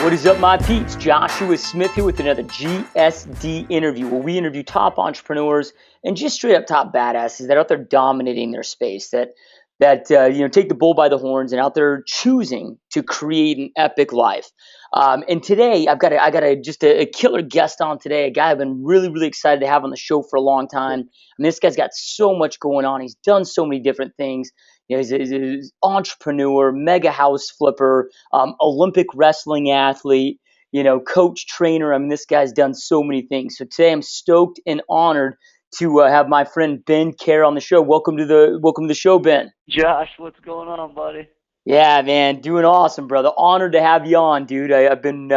What is up, my peeps? Joshua Smith here with another GSD interview, where we interview top entrepreneurs and just straight up top badasses that are out there dominating their space, that take the bull by the horns and out there choosing to create an epic life. And today I got a killer guest on today, a guy I've been really excited to have on the show for a long time. I mean, this guy's got so much going on. He's done so many different things. You know, he's an entrepreneur, mega house flipper, Olympic wrestling athlete, coach, trainer. I mean, this guy's done so many things. So today I'm stoked and honored to have my friend Ben Kjar on the show. Welcome to the show, Ben. Josh, what's going on, buddy? Yeah, man, doing awesome, brother. Honored to have you on, dude. I've been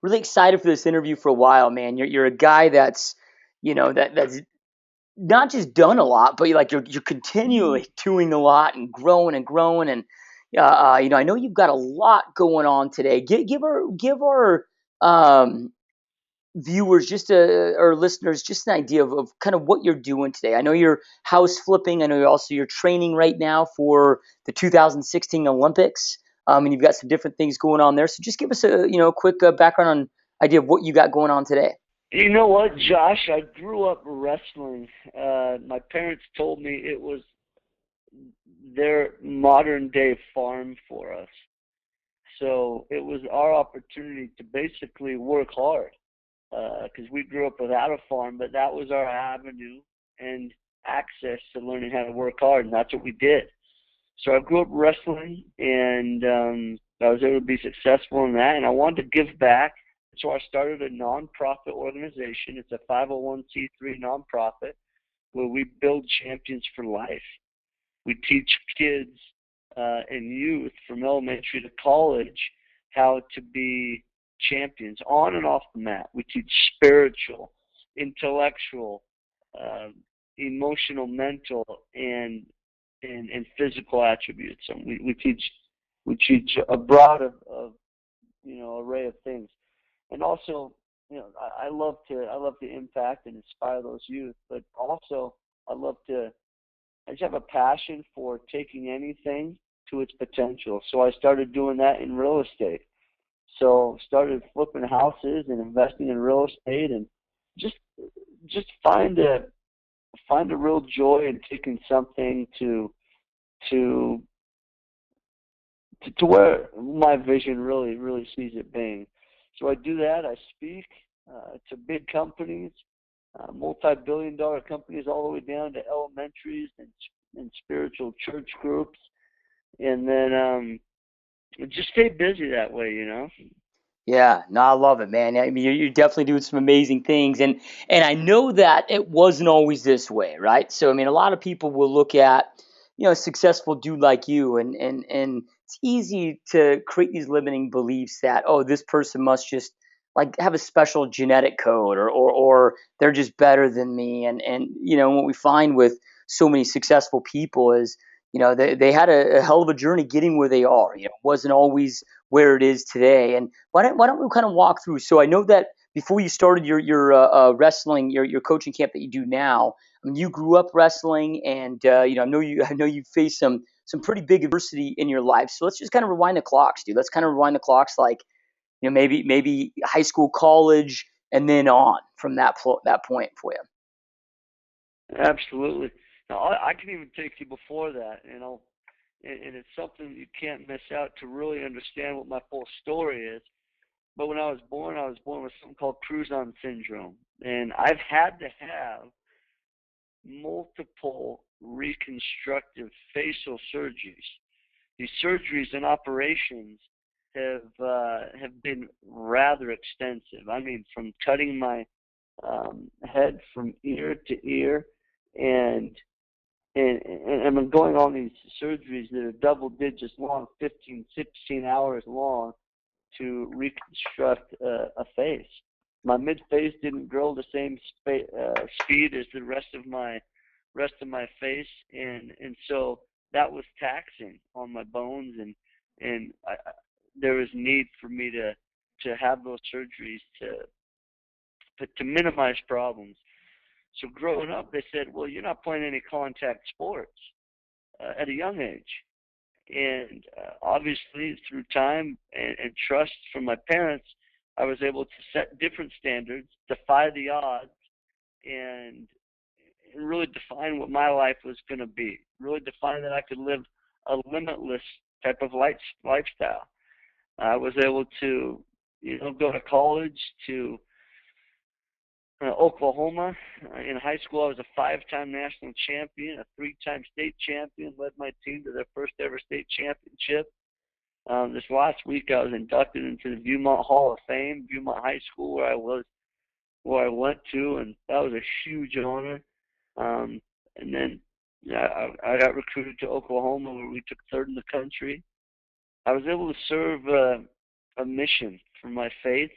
really excited for this interview for a while, man. You're a guy that's that's not just done a lot, but you're continually doing a lot and growing and growing. And I know you've got a lot going on today. Give our viewers, or listeners, just an idea of kind of what you're doing today. I know you're house flipping. I know you're training right now for the 2016 Olympics, and you've got some different things going on there. So just give us a quick background on idea of what you got going on today. You know what, Josh? I grew up wrestling. My parents told me it was their modern day farm for us. So it was our opportunity to basically work hard because we grew up without a farm, but that was our avenue and access to learning how to work hard, and that's what we did. So I grew up wrestling, and I was able to be successful in that, and I wanted to give back. So I started a nonprofit organization. It's a 501c3 nonprofit where we build champions for life. We teach kids and youth from elementary to college how to be champions on and off the mat. We teach spiritual, intellectual, emotional, mental, and physical attributes. And we teach a broad of array of things. And also, I love to impact and inspire those youth, but also I just have a passion for taking anything to its potential. So I started doing that in real estate. So started flipping houses and investing in real estate, and just find a real joy in taking something to where my vision really sees it being. So I do that. I speak to big companies, multi-billion-dollar companies, all the way down to elementaries and spiritual church groups, and then just stay busy that way. Yeah, no, I love it, man. I mean, you're definitely doing some amazing things, and I know that it wasn't always this way, right? So, I mean, a lot of people will look at, a successful dude like you, and it's easy to create these limiting beliefs that, oh, this person must just like have a special genetic code, or they're just better than me, and what we find with so many successful people is, they had a hell of a journey getting where they are. It wasn't always where it is today. And why don't we kind of walk through? So I know that before you started your wrestling, your coaching camp that you do now, I mean, you grew up wrestling, and I know you faced some pretty big adversity in your life. So let's just kind of rewind the clocks, dude. Let's kind of rewind the clocks, like maybe high school, college, and then on from that point for you. Absolutely. Now, I can even take you before that, and it's something you can't miss out to really understand what my full story is. But when I was born with something called Cruzon syndrome, and I've had to have multiple reconstructive facial surgeries. These surgeries and operations have been rather extensive. I mean, from cutting my head from ear to ear, and I'm going on these surgeries that are double digits long, 15, 16 hours long, to reconstruct a face. My mid face didn't grow the same speed as the rest of my face, and so that was taxing on my bones, and there was need for me to have those surgeries to minimize problems. So growing up, they said, well, you're not playing any contact sports at a young age. And obviously, through time and trust from my parents, I was able to set different standards, defy the odds, and really define what my life was going to be. Really define that I could live a limitless type of lifestyle. I was able to, go to college to Oklahoma. In high school, I was a 5-time national champion, a 3-time state champion, led my team to their first ever state championship. This last week, I was inducted into the Viewmont Hall of Fame, Viewmont High School, where I went to, and that was a huge honor. And then I got recruited to Oklahoma, where we took third in the country. I was able to serve a mission for my faith,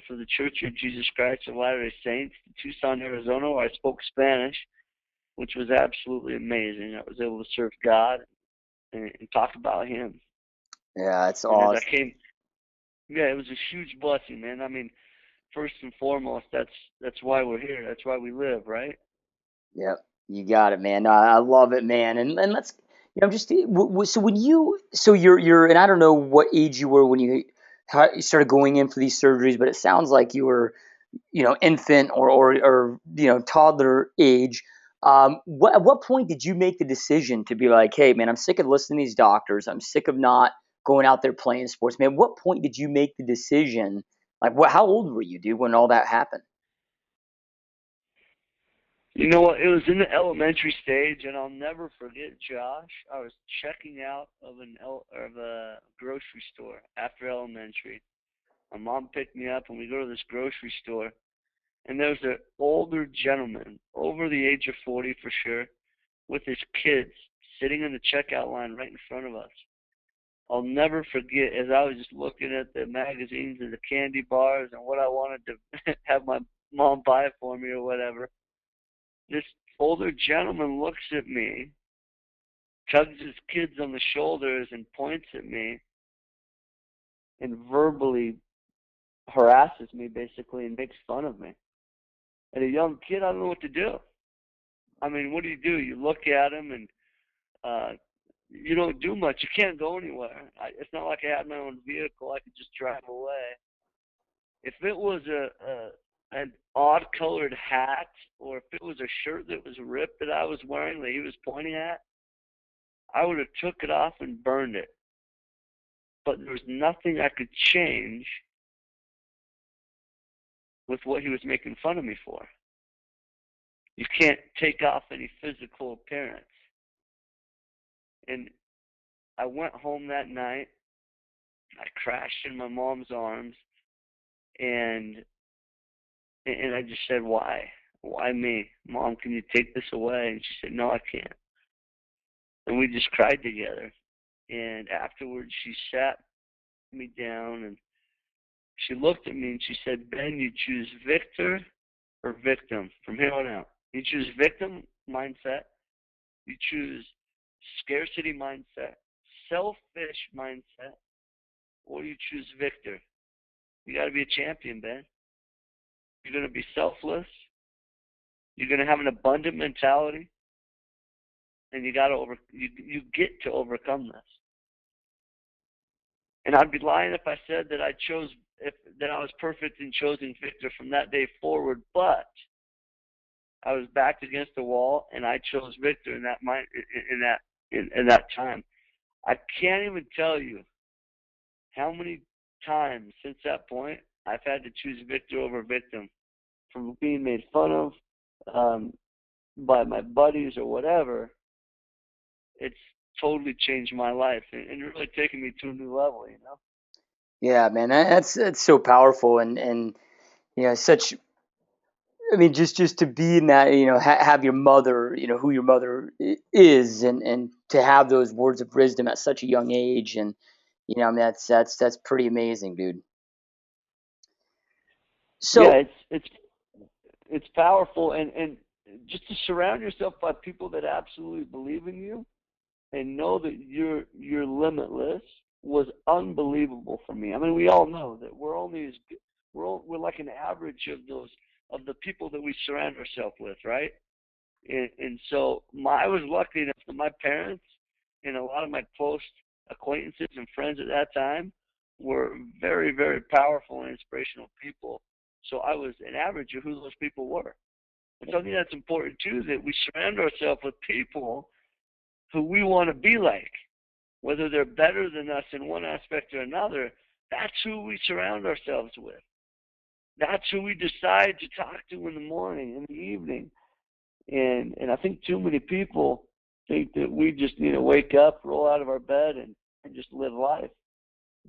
for the Church of Jesus Christ of Latter-day Saints in Tucson, Arizona, where I spoke Spanish, which was absolutely amazing. I was able to serve God and talk about Him. Yeah, it's And as I awesome. came, yeah, it was a huge blessing, man. I mean, first and foremost, that's why we're here. That's why we live, right? Yep, you got it, man. No, I love it, man. And let's, just so when so you're, and I don't know what age you were when you started going in for these surgeries, but it sounds like you were, infant or toddler age. At what point did you make the decision to be like, hey, man, I'm sick of listening to these doctors. I'm sick of not going out there playing sports, man. What point did you make the decision? Like, how old were you, dude, when all that happened? You know what? It was in the elementary stage, and I'll never forget, Josh. I was checking out of a grocery store after elementary. My mom picked me up, and we go to this grocery store, and there was an older gentleman, over the age of 40 for sure, with his kids sitting in the checkout line right in front of us. I'll never forget, as I was just looking at the magazines and the candy bars and what I wanted to have my mom buy for me or whatever. This older gentleman looks at me, tugs his kids on the shoulders, and points at me and verbally harasses me, basically, and makes fun of me. And a young kid, I don't know what to do. I mean, what do? You look at him and uh, you don't do much. You can't go anywhere. It's not like I had my own vehicle. I could just drive away. If it was an odd colored hat, or if it was a shirt that was ripped that I was wearing that he was pointing at, I would have took it off and burned it. But there was nothing I could change with what he was making fun of me for. You can't take off any physical appearance. And I went home that night. I crashed in my mom's arms, and I just said, "Why? Why me? Mom, can you take this away?" And she said, "No, I can't." And we just cried together. And afterwards, she sat me down and she looked at me and she said, "Ben, you choose victor or victim from here on out. You choose victim mindset. You choose scarcity mindset, selfish mindset, or you choose victor. You got to be a champion, Ben. You're going to be selfless. You're going to have an abundant mentality, and you get to overcome this." And I'd be lying if I said that that I was perfect in choosing victor from that day forward, but I was backed against the wall, and I chose victor in that time. I can't even tell you how many times since that point I've had to choose victor over victim, from being made fun of um, by my buddies or whatever. It's totally changed my life and really taken me to a new level. Yeah, man, that's so powerful, and such. I mean, just to be in that, have your mother, who your mother is, and to have those words of wisdom at such a young age, and I mean, that's pretty amazing, dude. Yeah, So it's powerful, and just to surround yourself by people that absolutely believe in you and know that you're limitless was unbelievable for me. I mean, we all know that we're only as good, we're like an average of the people that we surround ourselves with, right? And so I was lucky enough that my parents and a lot of my close acquaintances and friends at that time were very, very powerful and inspirational people. So I was an average of who those people were. And so I think that's important too, that we surround ourselves with people who we want to be like, whether they're better than us in one aspect or another. That's who we surround ourselves with. That's who we decide to talk to in the morning, in the evening. And I think too many people think that we just need to wake up, roll out of our bed, and just live life.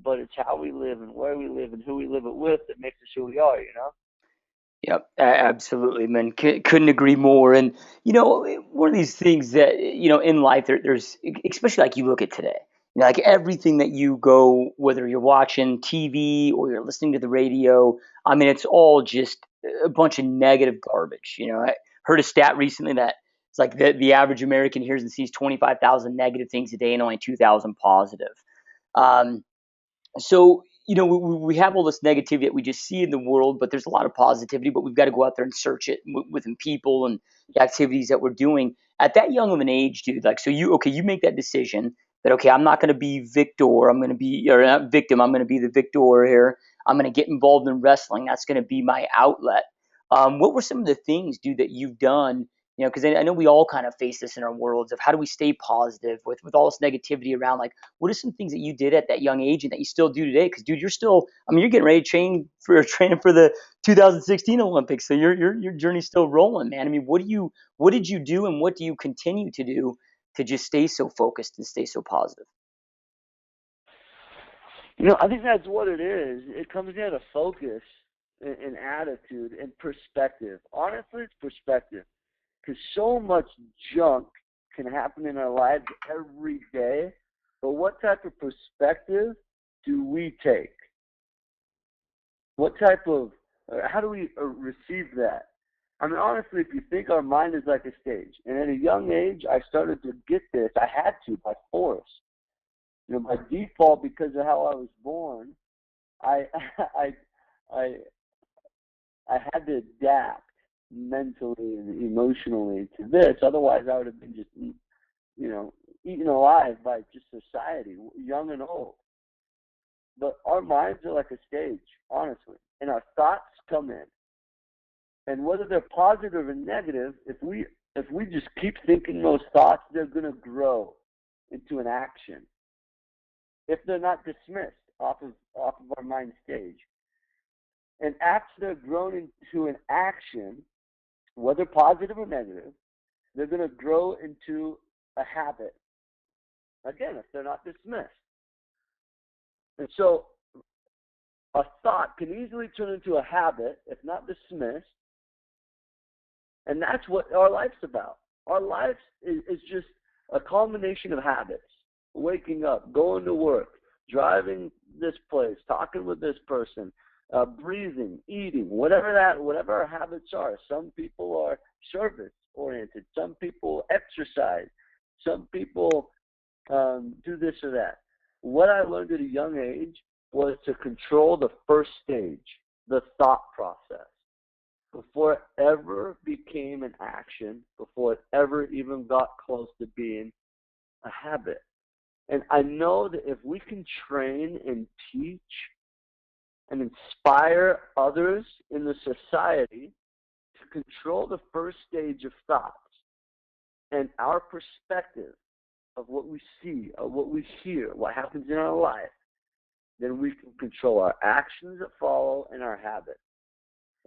But it's how we live and where we live and who we live it with that makes us who we are, you know? Yep, absolutely, man. Couldn't agree more. And one of these things that in life, there's especially like you look at today. Like everything that you go, whether you're watching TV or you're listening to the radio, I mean, it's all just a bunch of negative garbage. I heard a stat recently that it's like the average American hears and sees 25,000 negative things a day and only 2,000 positive. Um, so we have all this negativity that we just see in the world, but there's a lot of positivity, but we've got to go out there and search it within people and the activities that we're doing at that young of an age, dude. Like, so you make that decision that, okay, I'm not going to be victor, I'm going to be, or not victim, I'm going to be the victor here. I'm going to get involved in wrestling. That's going to be my outlet. What were some of the things, dude, that you've done? Because I know we all kind of face this in our worlds of how do we stay positive with all this negativity around. Like, what are some things that you did at that young age and that you still do today? Because, dude, you're still, I mean, you're getting ready to training for the 2016 Olympics. So your journey's still rolling, man. I mean, what did you do and what do you continue to do to just stay so focused and stay so positive? I think that's what it is. It comes down to focus and attitude and perspective. Honestly, it's perspective. Because so much junk can happen in our lives every day. But what type of perspective do we take? What type of, how do we receive that? I mean, honestly, if you think our mind is like a stage, and at a young age, I started to get this. I had to by force. By default, because of how I was born, I, I, I, I had to adapt mentally and emotionally to this. Otherwise, I would have been just, eaten alive by just society, young and old. But our minds are like a stage, honestly, and our thoughts come in. And whether they're positive or negative, if we just keep thinking those thoughts, they're going to grow into an action. If they're not dismissed off of our mind stage, and after they're grown into an action, whether positive or negative, they're going to grow into a habit. Again, if they're not dismissed. And so a thought can easily turn into a habit if not dismissed. And that's what our life's about. Our life is just a culmination of habits. Waking up, going to work, driving this place, talking with this person, breathing, eating, whatever our habits are. Some people are service oriented. Some people exercise. Some people do this or that. What I learned at a young age was to control the first stage, the thought process, before it ever became an action, before it ever even got close to being a habit. And I know that if we can train and teach and inspire others in the society to control the first stage of thoughts and our perspective of what we see, of what we hear, what happens in our life, then we can control our actions that follow and our habits.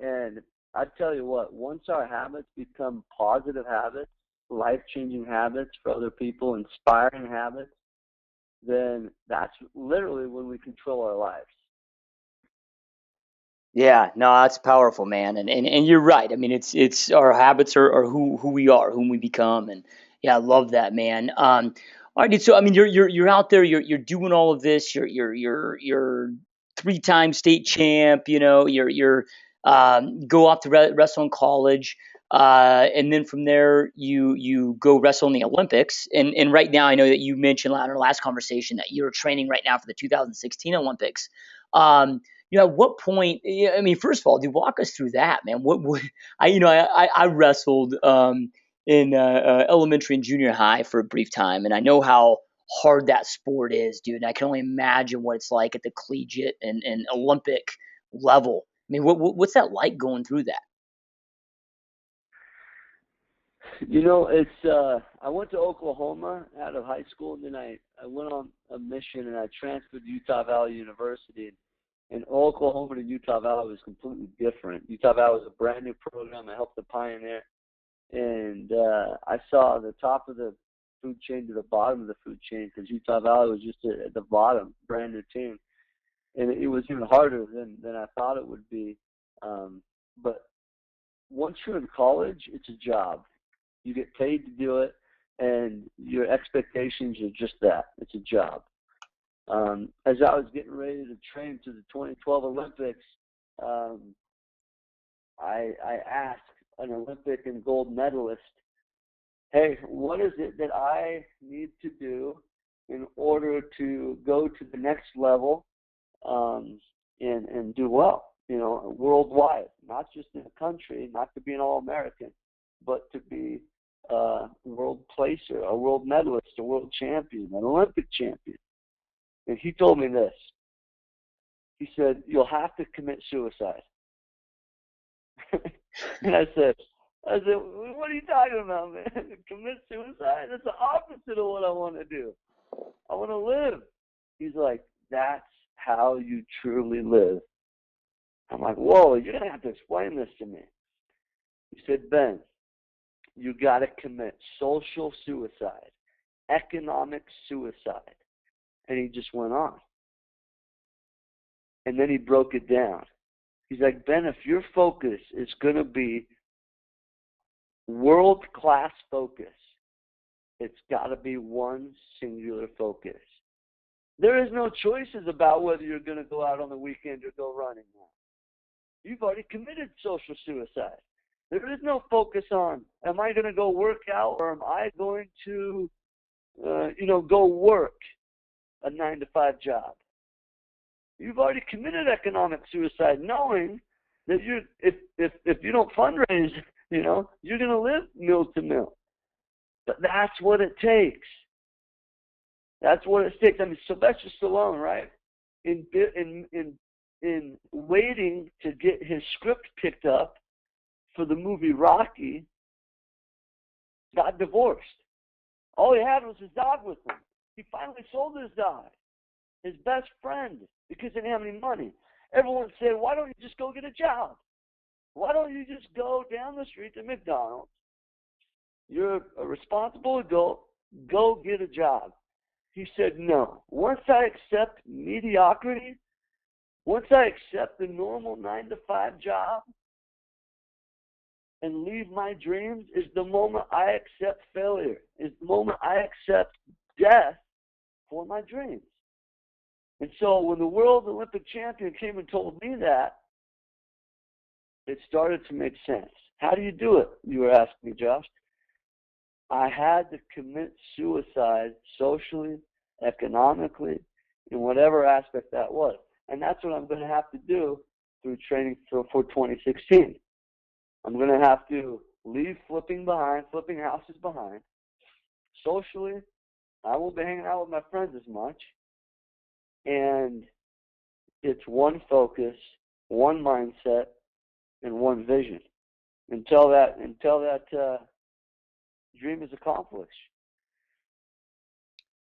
And I tell you what, once our habits become positive habits, life-changing habits for other people, inspiring habits, then that's literally when we control our lives. Yeah, no, that's powerful, man. And you're right. I mean, it's our habits are who we are, whom we become. And yeah, I love that, man. All right, dude, so I mean, you're out there, you're doing all of this. You're 3-time state champ. You're go off to wrestle in college, and then from there you go wrestle in the Olympics. And right now, I know that you mentioned in our last conversation that you're training right now for the 2016 Olympics. Um, at what point? Yeah, I mean, first of all, dude, walk us through that, man. What I wrestled in elementary and junior high for a brief time, and I know how hard that sport is, dude. And I can only imagine what it's like at the collegiate and Olympic level. I mean, what's that like going through that? It's I went to Oklahoma out of high school, and then I went on a mission, and I transferred to Utah Valley University. And Oklahoma to Utah Valley was completely different. Utah Valley was a brand new program. I helped to pioneer, and I saw the top of the food chain to the bottom of the food chain, because Utah Valley was just at the bottom, brand new team, and it was even harder than I thought it would be. But once you're in college, it's a job. You get paid to do it, and your expectations are just that. It's a job. As I was getting ready to train to the 2012 Olympics, um, I asked an Olympic and gold medalist, hey, what is it that I need to do in order to go to the next level, and do well, worldwide, not just in a country, not to be an All-American, but to be a world placer, a world medalist, a world champion, an Olympic champion. And he told me this. He said, you'll have to commit suicide. And I said, what are you talking about, man? Commit suicide? That's the opposite of what I want to do. I want to live. He's like, that's how you truly live. I'm like, whoa, you're going to have to explain this to me. He said, Ben, you got to commit social suicide, economic suicide. And he just went on. And then he broke it down. He's like, Ben, if your focus is going to be world-class focus, it's got to be one singular focus. There is no choices about whether you're going to go out on the weekend or go running now. You've already committed social suicide. There is no focus on, am I going to go work out, or am I going to, go work a 9-to-5 job? You've already committed economic suicide, knowing that if you don't fundraise, you're going to live meal to meal. But that's what it takes. That's what it takes. I mean, Sylvester Stallone, right? In waiting to get his script picked up for the movie Rocky, got divorced. All he had was his dog with him. He finally sold his dog, his best friend, because he didn't have any money. Everyone said, why don't you just go get a job? Why don't you just go down the street to McDonald's? You're a responsible adult. Go get a job. He said, no. Once I accept mediocrity, once I accept the normal 9-to-5 job and leave my dreams, is the moment I accept failure, is the moment I accept death for my dreams. And so when the world Olympic champion came and told me that, it started to make sense. How do you do it? You were asking me, Josh. I had to commit suicide socially, economically, in whatever aspect that was. And that's what I'm going to have to do through training for 2016. I'm going to have to leave flipping houses behind. Socially, I won't be hanging out with my friends as much. And it's one focus, one mindset, and one vision until that dream is accomplished.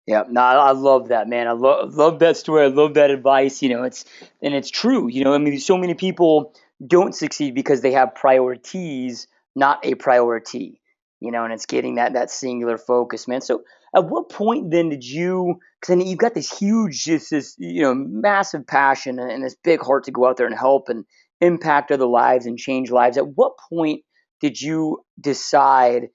Yeah, no, I love that, man. I love that story. I love that advice. It's true. I mean, so many people don't succeed because they have priorities, not a priority. And it's getting that singular focus, man. So, at what point then did you? Because I mean, you've got this huge, just this massive passion and this big heart to go out there and help and impact other lives and change lives. At what point did you decide,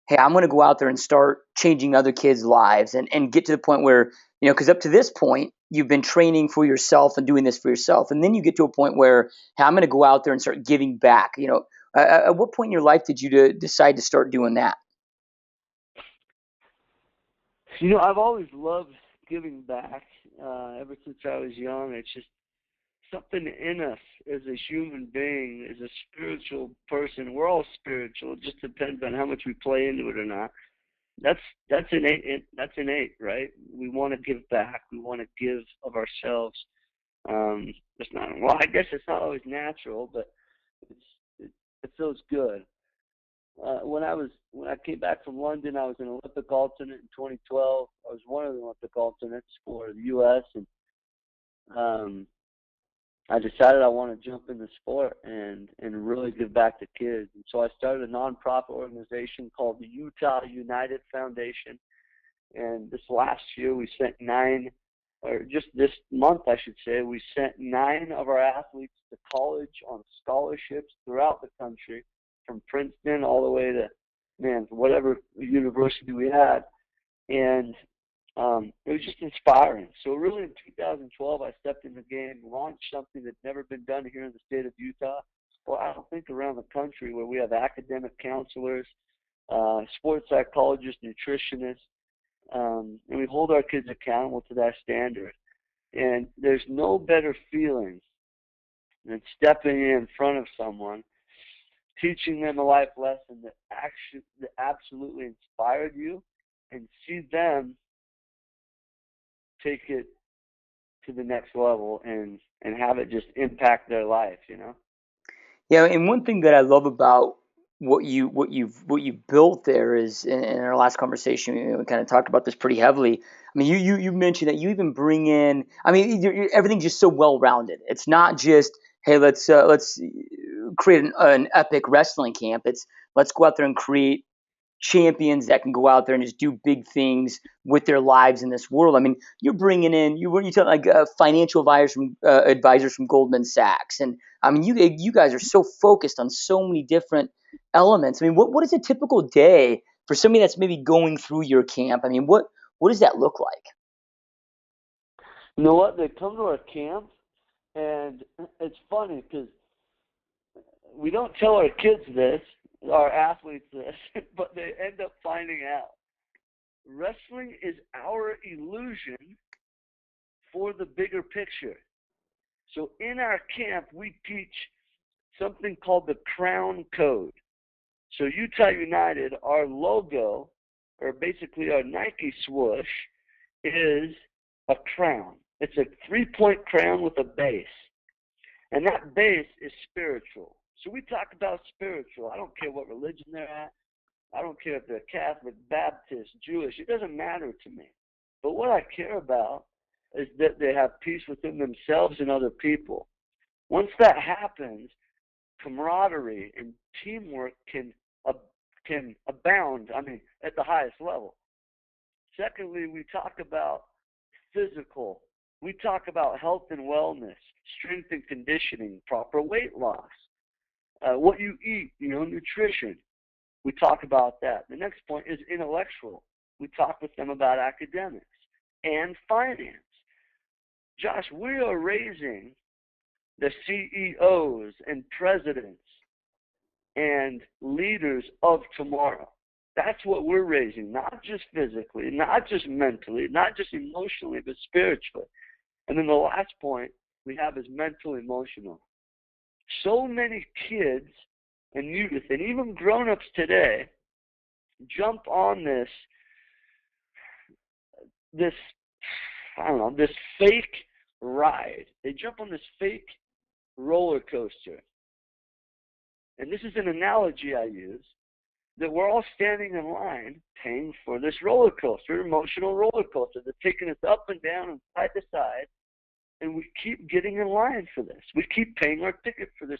hey, I'm going to go out there and start changing other kids' lives and get to the point where, because up to this point, you've been training for yourself and doing this for yourself. And then you get to a point where, hey, I'm going to go out there and start giving back. At what point in your life did you decide to start doing that? I've always loved giving back ever since I was young. It's just something in us as a human being, as a spiritual person. We're all spiritual. It just depends on how much we play into it or not. that's innate. That's innate, right? We want to give back. We want to give of ourselves. It's not, well, I guess it's not always natural, but it's, it, it feels good. When I came back from London, I was an Olympic alternate in 2012. I was one of the Olympic alternates for the U.S. and um, I decided I want to jump in the sport and really give back to kids. And so I started a nonprofit organization called the Utah United Foundation. And this last year, we sent or just this month, I should say, we sent 9 of our athletes to college on scholarships throughout the country, from Princeton all the way to, man, whatever university we had. And it was just inspiring. So really in 2012, I stepped in the game, launched something that's never been done here in the state of Utah. Well, I don't think around the country, where we have academic counselors, sports psychologists, nutritionists, and we hold our kids accountable to that standard. And there's no better feeling than stepping in front of someone, teaching them a life lesson that absolutely inspired you, and see them take it to the next level and have it just impact their life, you know. Yeah, and one thing that I love about what you've built there is in our last conversation, we kind of talked about this pretty heavily. I mean, you mentioned that you even bring in. I mean, everything's just so well rounded. It's not just, hey, let's create an epic wrestling camp. It's, let's go out there and create champions that can go out there and just do big things with their lives in this world. I mean, you're bringing in, you tell like financial advisors from Goldman Sachs, and I mean, you guys are so focused on so many different elements. I mean, what is a typical day for somebody that's maybe going through your camp? I mean, what does that look like? You know what? They come to our camp, and it's funny because we don't tell our kids this, our athletes this, but they end up finding out. Wrestling is our illusion for the bigger picture. So in our camp, we teach something called the Crown Code. So Utah United, our logo, or basically our Nike swoosh, is a crown. It's a 3-point crown with a base. And that base is spiritual. So we talk about spiritual. I don't care what religion they're at. I don't care if they're Catholic, Baptist, Jewish. It doesn't matter to me. But what I care about is that they have peace within themselves and other people. Once that happens, camaraderie and teamwork can abound, I mean, at the highest level. Secondly, we talk about physical. We talk about health and wellness, strength and conditioning, proper weight loss, what you eat, nutrition. We talk about that. The next point is intellectual. We talk with them about academics and finance. Josh, we are raising the CEOs and presidents and leaders of tomorrow. That's what we're raising, not just physically, not just mentally, not just emotionally, but spiritually. And then the last point we have is mental emotional. So many kids and youth and even grown-ups today jump on this I don't know, this fake ride. They jump on this fake roller coaster. And this is an analogy I use, that we're all standing in line paying for this roller coaster, emotional roller coaster. They're taking us up and down and side to side, and we keep getting in line for this. We keep paying our ticket for this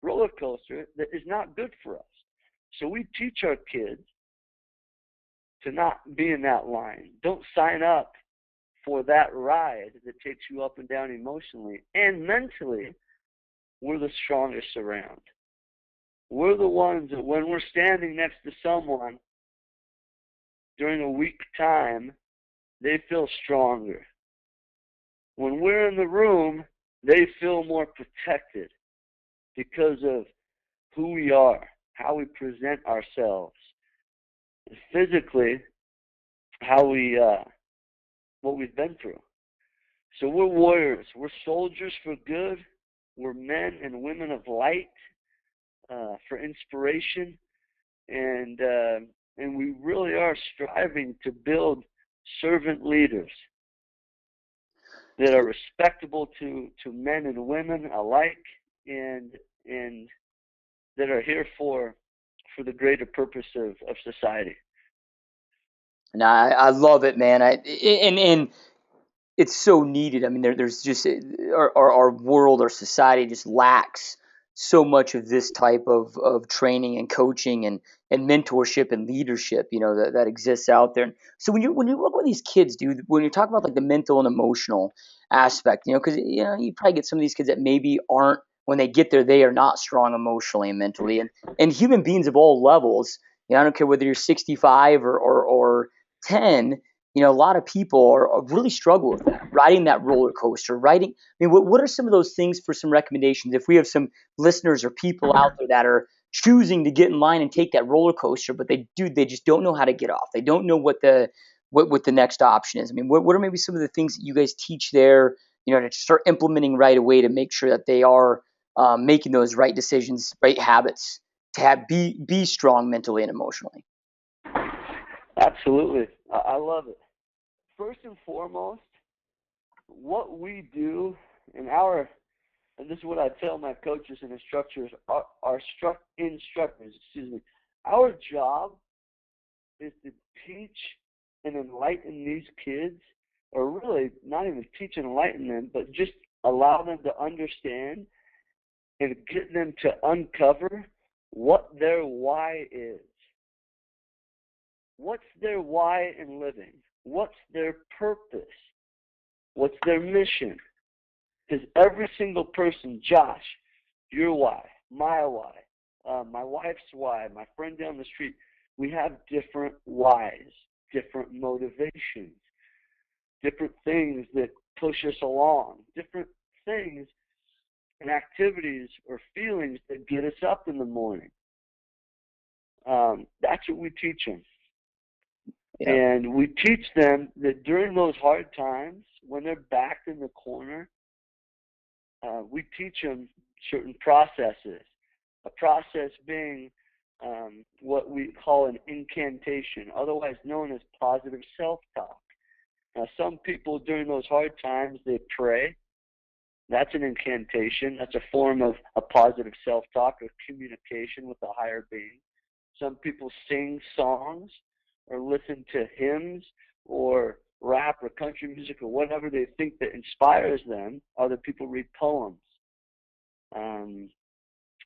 roller coaster that is not good for us. So we teach our kids to not be in that line. Don't sign up for that ride that takes you up and down emotionally. And mentally, we're the strongest around. We're the ones that when we're standing next to someone during a weak time, they feel stronger. When we're in the room, they feel more protected because of who we are, how we present ourselves, and physically, how what we've been through. So we're warriors. We're soldiers for good. We're men and women of light, for inspiration, and we really are striving to build servant leaders that are respectable to men and women alike, and that are here for the greater purpose of society. And I love it, man. And it's so needed. I mean, there's just our world, our society just lacks so much of this type of training and coaching and mentorship and leadership, that exists out there. So when you work with these kids, dude, when you talk about like the mental and emotional aspect, because you probably get some of these kids that maybe aren't, when they get there, they are not strong emotionally and mentally, and human beings of all levels. I don't care whether you're 65 or 10. A lot of people are really struggle with that, riding that roller coaster, riding. I mean, what are some of those things for some recommendations? If we have some listeners or people out there that are choosing to get in line and take that roller coaster, but they just don't know how to get off. They don't know what the next option is. I mean, what are maybe some of the things that you guys teach there, to start implementing right away to make sure that they are making those right decisions, right habits to be strong mentally and emotionally. Absolutely. I love it. First and foremost, what we do in and this is what I tell my coaches and instructors, our job is to teach and enlighten these kids, or really not even teach and enlighten them, but just allow them to understand and get them to uncover what their why is. What's their why in living? What's their purpose? What's their mission? Because every single person, Josh, your why, my why, my wife's why, my friend down the street, we have different whys, different motivations, different things that push us along, different things and activities or feelings that get us up in the morning. That's what we teach them. Yeah. And we teach them that during those hard times, when they're backed in the corner, we teach them certain processes. A process being what we call an incantation, otherwise known as positive self-talk. Now, some people during those hard times, they pray. That's an incantation. That's a form of a positive self-talk or communication with a higher being. Some people sing songs or listen to hymns or rap or country music or whatever they think that inspires them. Other people read poems.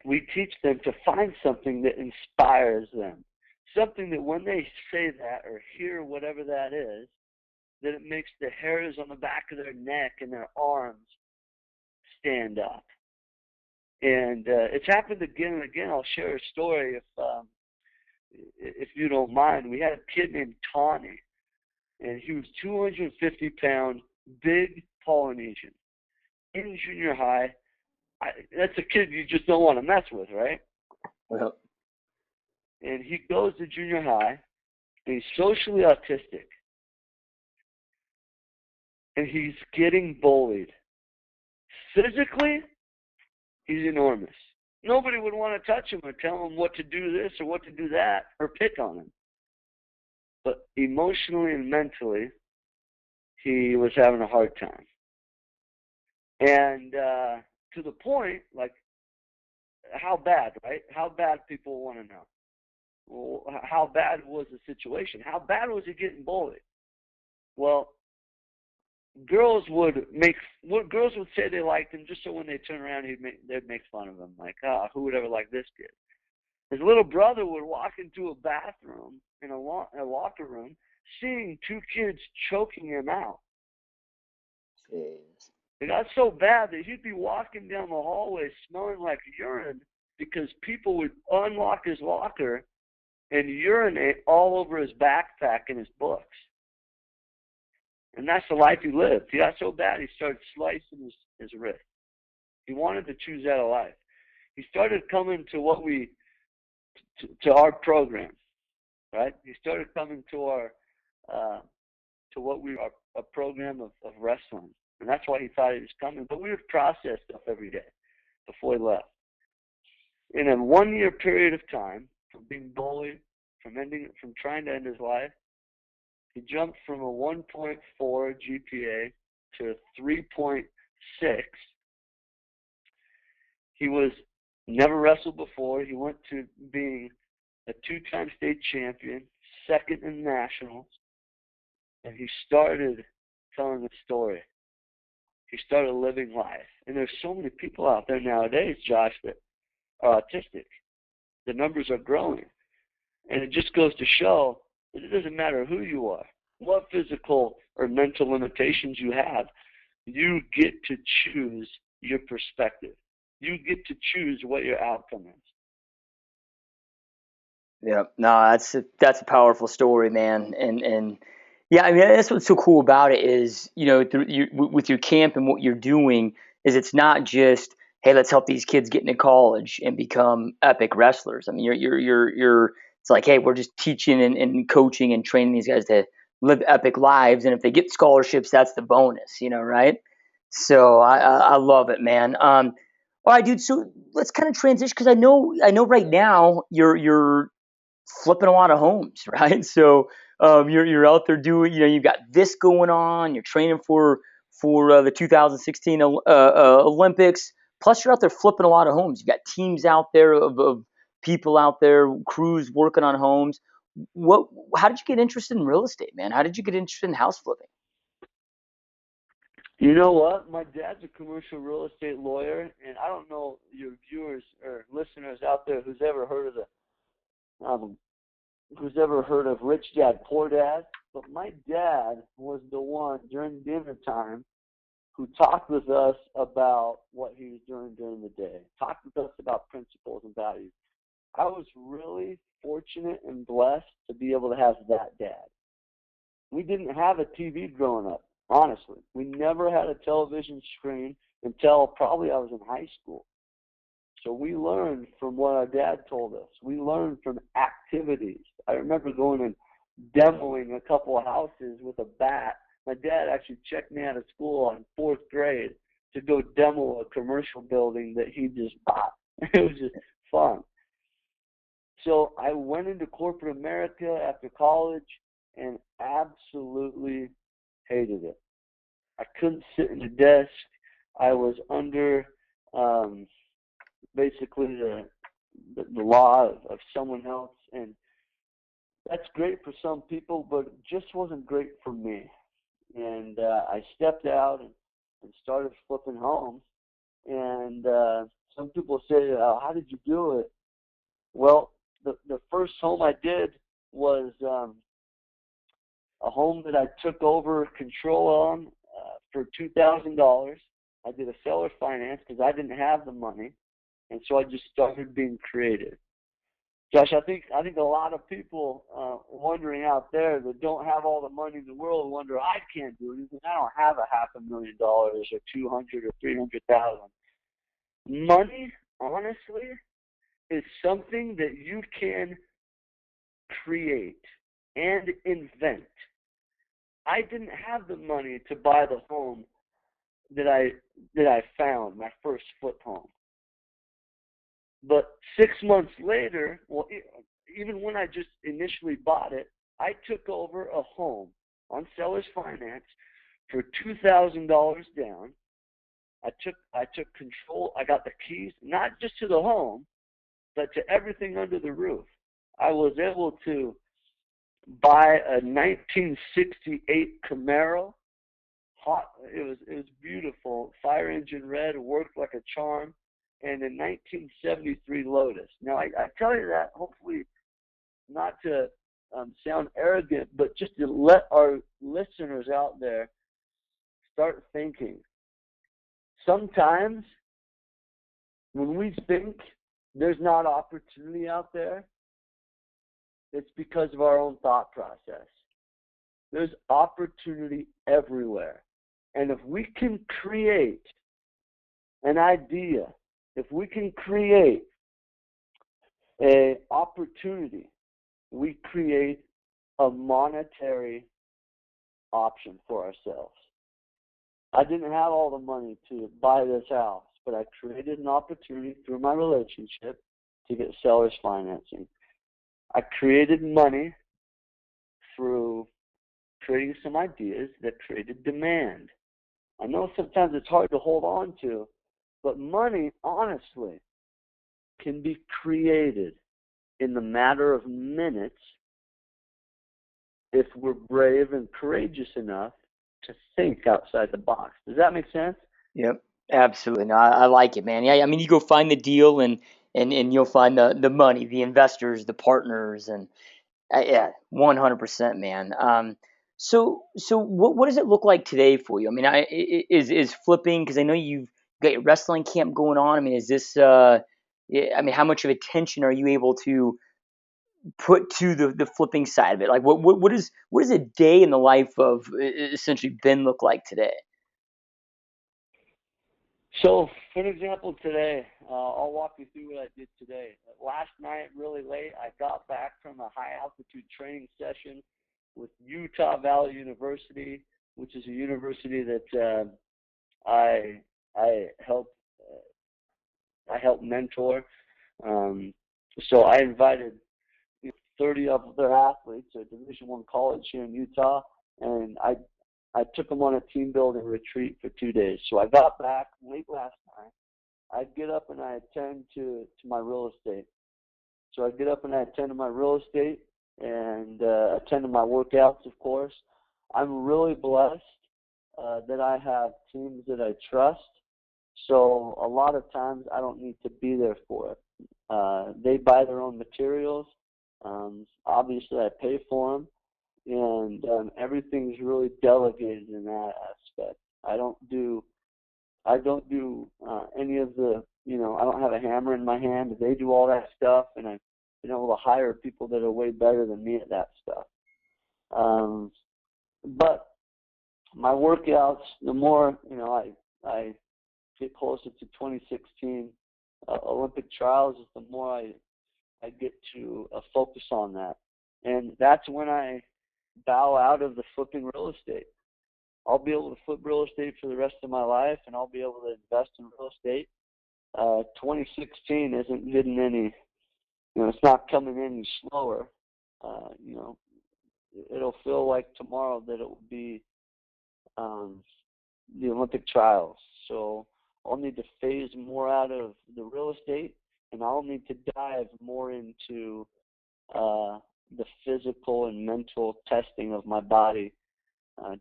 We teach them to find something that inspires them. Something that when they say that or hear whatever that is, that it makes the hairs on the back of their neck and their arms stand up. And it's happened again and again. I'll share a story if you don't mind. We had a kid named Tawny, and he was 250-pound, big Polynesian. In junior high, that's a kid you just don't want to mess with, right? Well, and he goes to junior high, and he's socially autistic, and he's getting bullied. Physically, he's enormous. Nobody would want to touch him or tell him what to do this or what to do that or pick on him. But emotionally and mentally, he was having a hard time. And to the point, like, how bad, right? How bad people want to know. Well, how bad was the situation? How bad was he getting bullied? Well, girls would say they liked him just so when they turn around, they'd make fun of him. Like, who would ever like this kid? His little brother would walk into a bathroom, in a locker room, seeing two kids choking him out. Jeez. It got so bad that he'd be walking down the hallway smelling like urine because people would unlock his locker and urinate all over his backpack and his books. And that's the life he lived. He got so bad he started slicing his wrist. He wanted to choose that life. He started coming to our program, right? He started coming to our a program of wrestling. And that's why he thought he was coming. But we would process stuff every day before he left. In a 1 year period of time, from being bullied from trying to end his life. He jumped from a 1.4 GPA to a 3.6. He was never wrestled before. He went to being a two-time state champion, second in nationals, and he started telling a story. He started living life. And there's so many people out there nowadays, Josh, that are autistic. The numbers are growing. And it just goes to show that it doesn't matter who you are, what physical or mental limitations you have, you get to choose your perspective. You get to choose what your outcome is. Yeah, no, that's a powerful story, man, and yeah, I mean that's what's so cool about it is with your camp and what you're doing is it's not just hey let's help these kids get into college and become epic wrestlers. I mean you're it's like hey we're just teaching and coaching and training these guys to live epic lives and if they get scholarships that's the bonus, right? So I love it, man. All right, dude. So let's kind of transition because I know right now you're flipping a lot of homes, right? So you're out there doing, you've got this going on. You're training for the 2016 Olympics. Plus, you're out there flipping a lot of homes. You've got teams out there of people out there, crews working on homes. What? How did you get interested in real estate, man? How did you get interested in house flipping? You know what? My dad's a commercial real estate lawyer, and I don't know your viewers or listeners out there um, who's ever heard of Rich Dad Poor Dad, but my dad was the one during dinner time who talked with us about what he was doing during the day, talked with us about principles and values. I was really fortunate and blessed to be able to have that dad. We didn't have a TV growing up, honestly. We never had a television screen until probably I was in high school. So we learned from what our dad told us. We learned from activities. I remember going and demoing a couple of houses with a bat. My dad actually checked me out of school in fourth grade to go demo a commercial building that he just bought. It was just fun. So I went into corporate America after college and absolutely hated it. I couldn't sit in the desk. I was under basically the law of someone else, and that's great for some people, but it just wasn't great for me. And I stepped out and started flipping homes. And some people say, how did you do it? Well, the first home I did was a home that I took over control on for $2,000. I did a seller finance because I didn't have the money, and so I just started being creative. Josh, I think a lot of people wondering out there that don't have all the money in the world wonder I can't do anything. I don't have $500,000 or 200 or 300,000. Money, honestly, is something that you can create and invent. I didn't have the money to buy the home that I found, my first flip home. But 6 months later, well, even when I just initially bought it, I took over a home on seller's finance for $2,000 down. I took control. I got the keys, not just to the home, but to everything under the roof. I was able to buy a 1968 Camaro. It was beautiful. Fire engine red, worked like a charm, and a 1973 Lotus. Now I tell you that hopefully not to sound arrogant, but just to let our listeners out there start thinking. Sometimes when we think there's not opportunity out there, it's because of our own thought process. There's opportunity everywhere. And if we can create an idea, if we can create an opportunity, we create a monetary option for ourselves. I didn't have all the money to buy this house, but I created an opportunity through my relationship to get seller's financing. I created money through creating some ideas that created demand. I know sometimes it's hard to hold on to, but money, honestly, can be created in the matter of minutes if we're brave and courageous enough to think outside the box. Does that make sense? Yep, absolutely. No, I like it, man. Yeah, I mean, you go find the deal, and you'll find the money, the investors, the partners, and yeah, 100%, man. So what does it look like today for you? I mean, is flipping, because I know you've got your wrestling camp going on. I mean, is this yeah, I mean, how much of attention are you able to put to the flipping side of it? Like, what does a day in the life of essentially Ben look like today? So, for example, today, I'll walk you through what I did today. Last night, really late, I got back from a high altitude training session with Utah Valley University, which is a university that I I help I help mentor. Um, so I invited 30 of their athletes at Division One college here in Utah, and I took them on a team building retreat for 2 days. So I got back late last night. I'd get up and I attend to my real estate. So I'd get up and I attend to my real estate and attend to my workouts, of course. I'm really blessed that I have teams that I trust. So a lot of times I don't need to be there for it. They buy their own materials. Obviously, I pay for them, and everything's really delegated in that aspect. I don't do any of the, I don't have a hammer in my hand. They do all that stuff, and I've been able to hire people that are way better than me at that stuff. Um, but my workouts, the more, I get closer to 2016 Olympic trials, the more I get to focus on that. And that's when I bow out of the flipping real estate. I'll be able to flip real estate for the rest of my life, and I'll be able to invest in real estate. 2016 isn't getting any, it's not coming any slower. Uh, you know, it'll feel like tomorrow that it will be um, the Olympic trials. So I'll need to phase more out of the real estate, and I'll need to dive more into the physical and mental testing of my body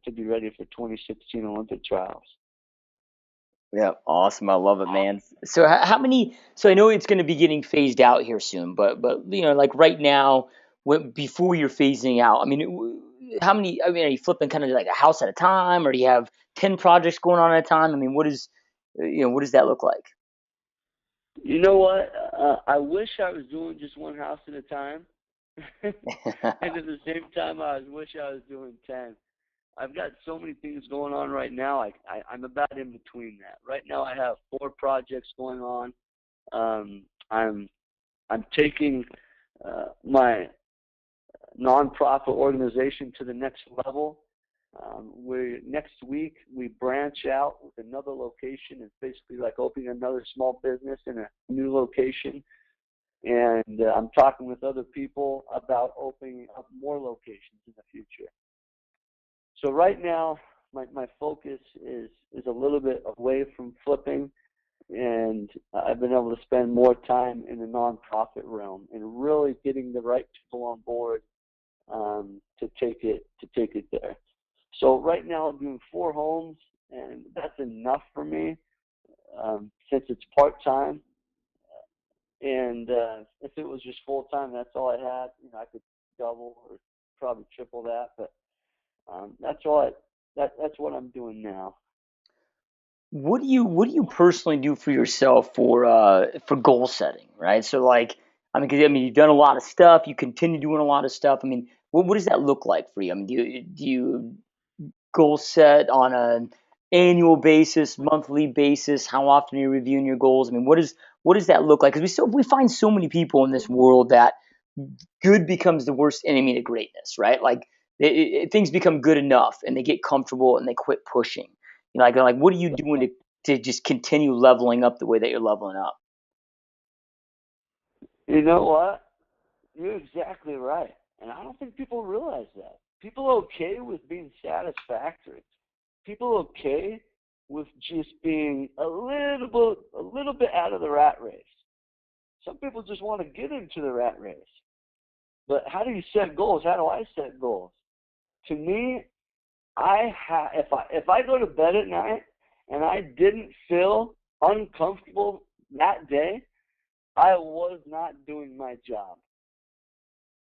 to be ready for 2016 Olympic trials. Yeah, awesome. I love it, man. So how many? So I know it's going to be getting phased out here soon, but like right now, before you're phasing out, I mean, how many? I mean, are you flipping kind of like a house at a time, or do you have 10 projects going on at a time? I mean, what does that look like? You know what? I wish I was doing just one house at a time, and at the same time, wish I was doing 10. I've got so many things going on right now. I'm about in between that. Right now, I have 4 projects going on. Um, I'm I'm taking my nonprofit organization to the next level. Next week we branch out with another location. It's basically like opening another small business in a new location. And I'm talking with other people about opening up more locations in the future. So right now, my focus is a little bit away from flipping, and I've been able to spend more time in the nonprofit realm and really getting the right people on board to take it there. So right now I'm doing 4 homes, and that's enough for me since it's part time. And if it was just full time, that's all I had. I could double or probably triple that, but that's all that's what I'm doing now. What do you personally do for yourself for goal setting, right? So like, I mean, 'cause, I mean, you've done a lot of stuff, you continue doing a lot of stuff. I mean, what does that look like for you? I mean, do you goal set on an annual basis, monthly basis? How often are you reviewing your goals? I mean, what does that look like? Because we find so many people in this world that good becomes the worst enemy to greatness, right? Like things become good enough, and they get comfortable and they quit pushing. Like what are you doing to just continue leveling up the way that you're leveling up? You know what? You're exactly right. And I don't think people realize that. People are okay with being satisfactory. People are okay with just being a little bit out of the rat race. Some people just want to get into the rat race. But how do you set goals? How do I set goals? To me, if I go to bed at night and I didn't feel uncomfortable that day, I was not doing my job.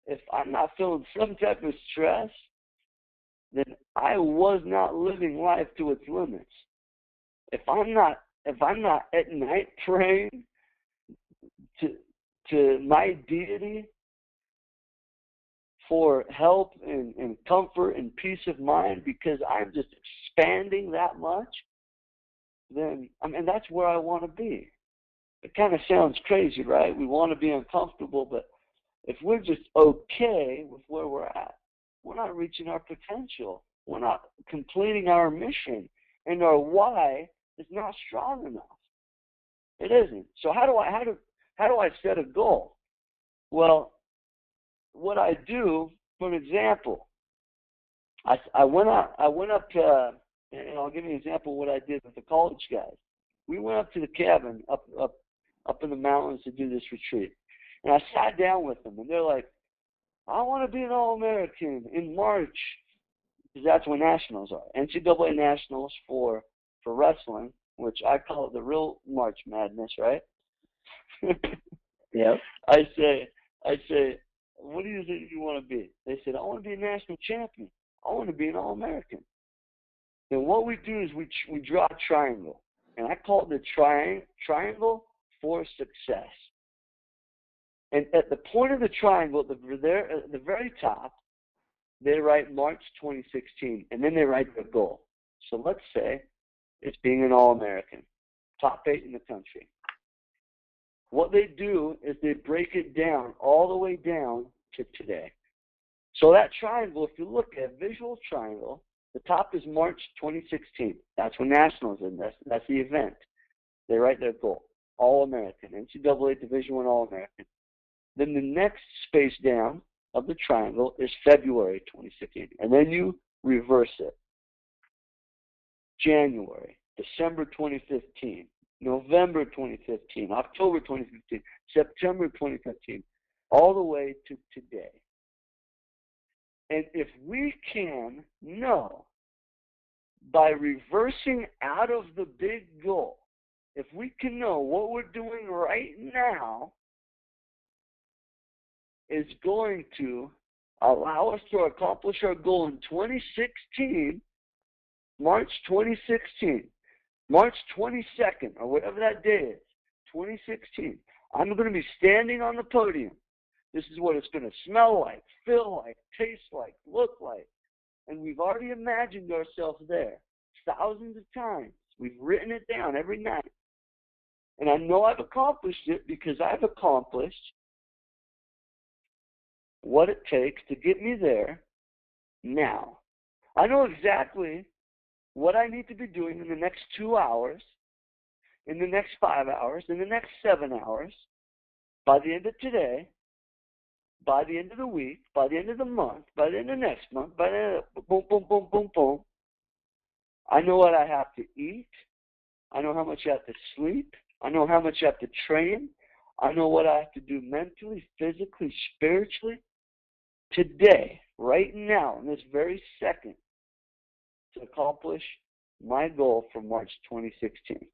If I'm not feeling some type of stress, then I was not living life to its limits. If I'm not at night praying to my deity for help and comfort and peace of mind because I'm just expanding that much, then that's where I want to be. It kind of sounds crazy, right? We want to be uncomfortable, but if we're just okay with where we're at, we're not reaching our potential. We're not completing our mission, and our why is not strong enough. It isn't. So how do I set a goal? Well, what I do, for an example, I went up to, and I'll give you an example of what I did with the college guys. We went up to the cabin up in the mountains to do this retreat, and I sat down with them, and they're like, I want to be an All-American in March, because that's when nationals are. NCAA nationals for wrestling, which I call it the real March Madness, right? Yep. I say, what do you think you want to be? They said, I want to be a national champion. I want to be an All-American. And what we do is we draw a triangle, and I call it the triangle for success. And at the point of the triangle, at the very top, they write March 2016, and then they write the goal. So let's say it's being an All-American, top 8 in the country. What they do is they break it down all the way down to today. So that triangle, if you look at a visual triangle, the top is March 2016. That's when nationals in. That's the event. They write their goal, All-American, NCAA Division I All-American. Then the next space down of the triangle is February 2016. And then you reverse it. January, December 2015, November 2015, October 2015, September 2015, all the way to today. And if we can know by reversing out of the big goal, if we can know what we're doing right now is going to allow us to accomplish our goal in 2016, March 2016, March 22nd, or whatever that day is, 2016, I'm going to be standing on the podium. This is what it's going to smell like, feel like, taste like, look like. And we've already imagined ourselves there thousands of times. We've written it down every night. And I know I've accomplished it because I've accomplished what it takes to get me there now. I know exactly what I need to be doing in the next 2 hours, in the next 5 hours, in the next 7 hours, by the end of today, by the end of the week, by the end of the month, by the end of next month, by the end of boom, boom, boom, boom, boom. I know what I have to eat. I know how much I have to sleep. I know how much I have to train. I know what I have to do mentally, physically, spiritually, today, right now, in this very second, to accomplish my goal for March 2016.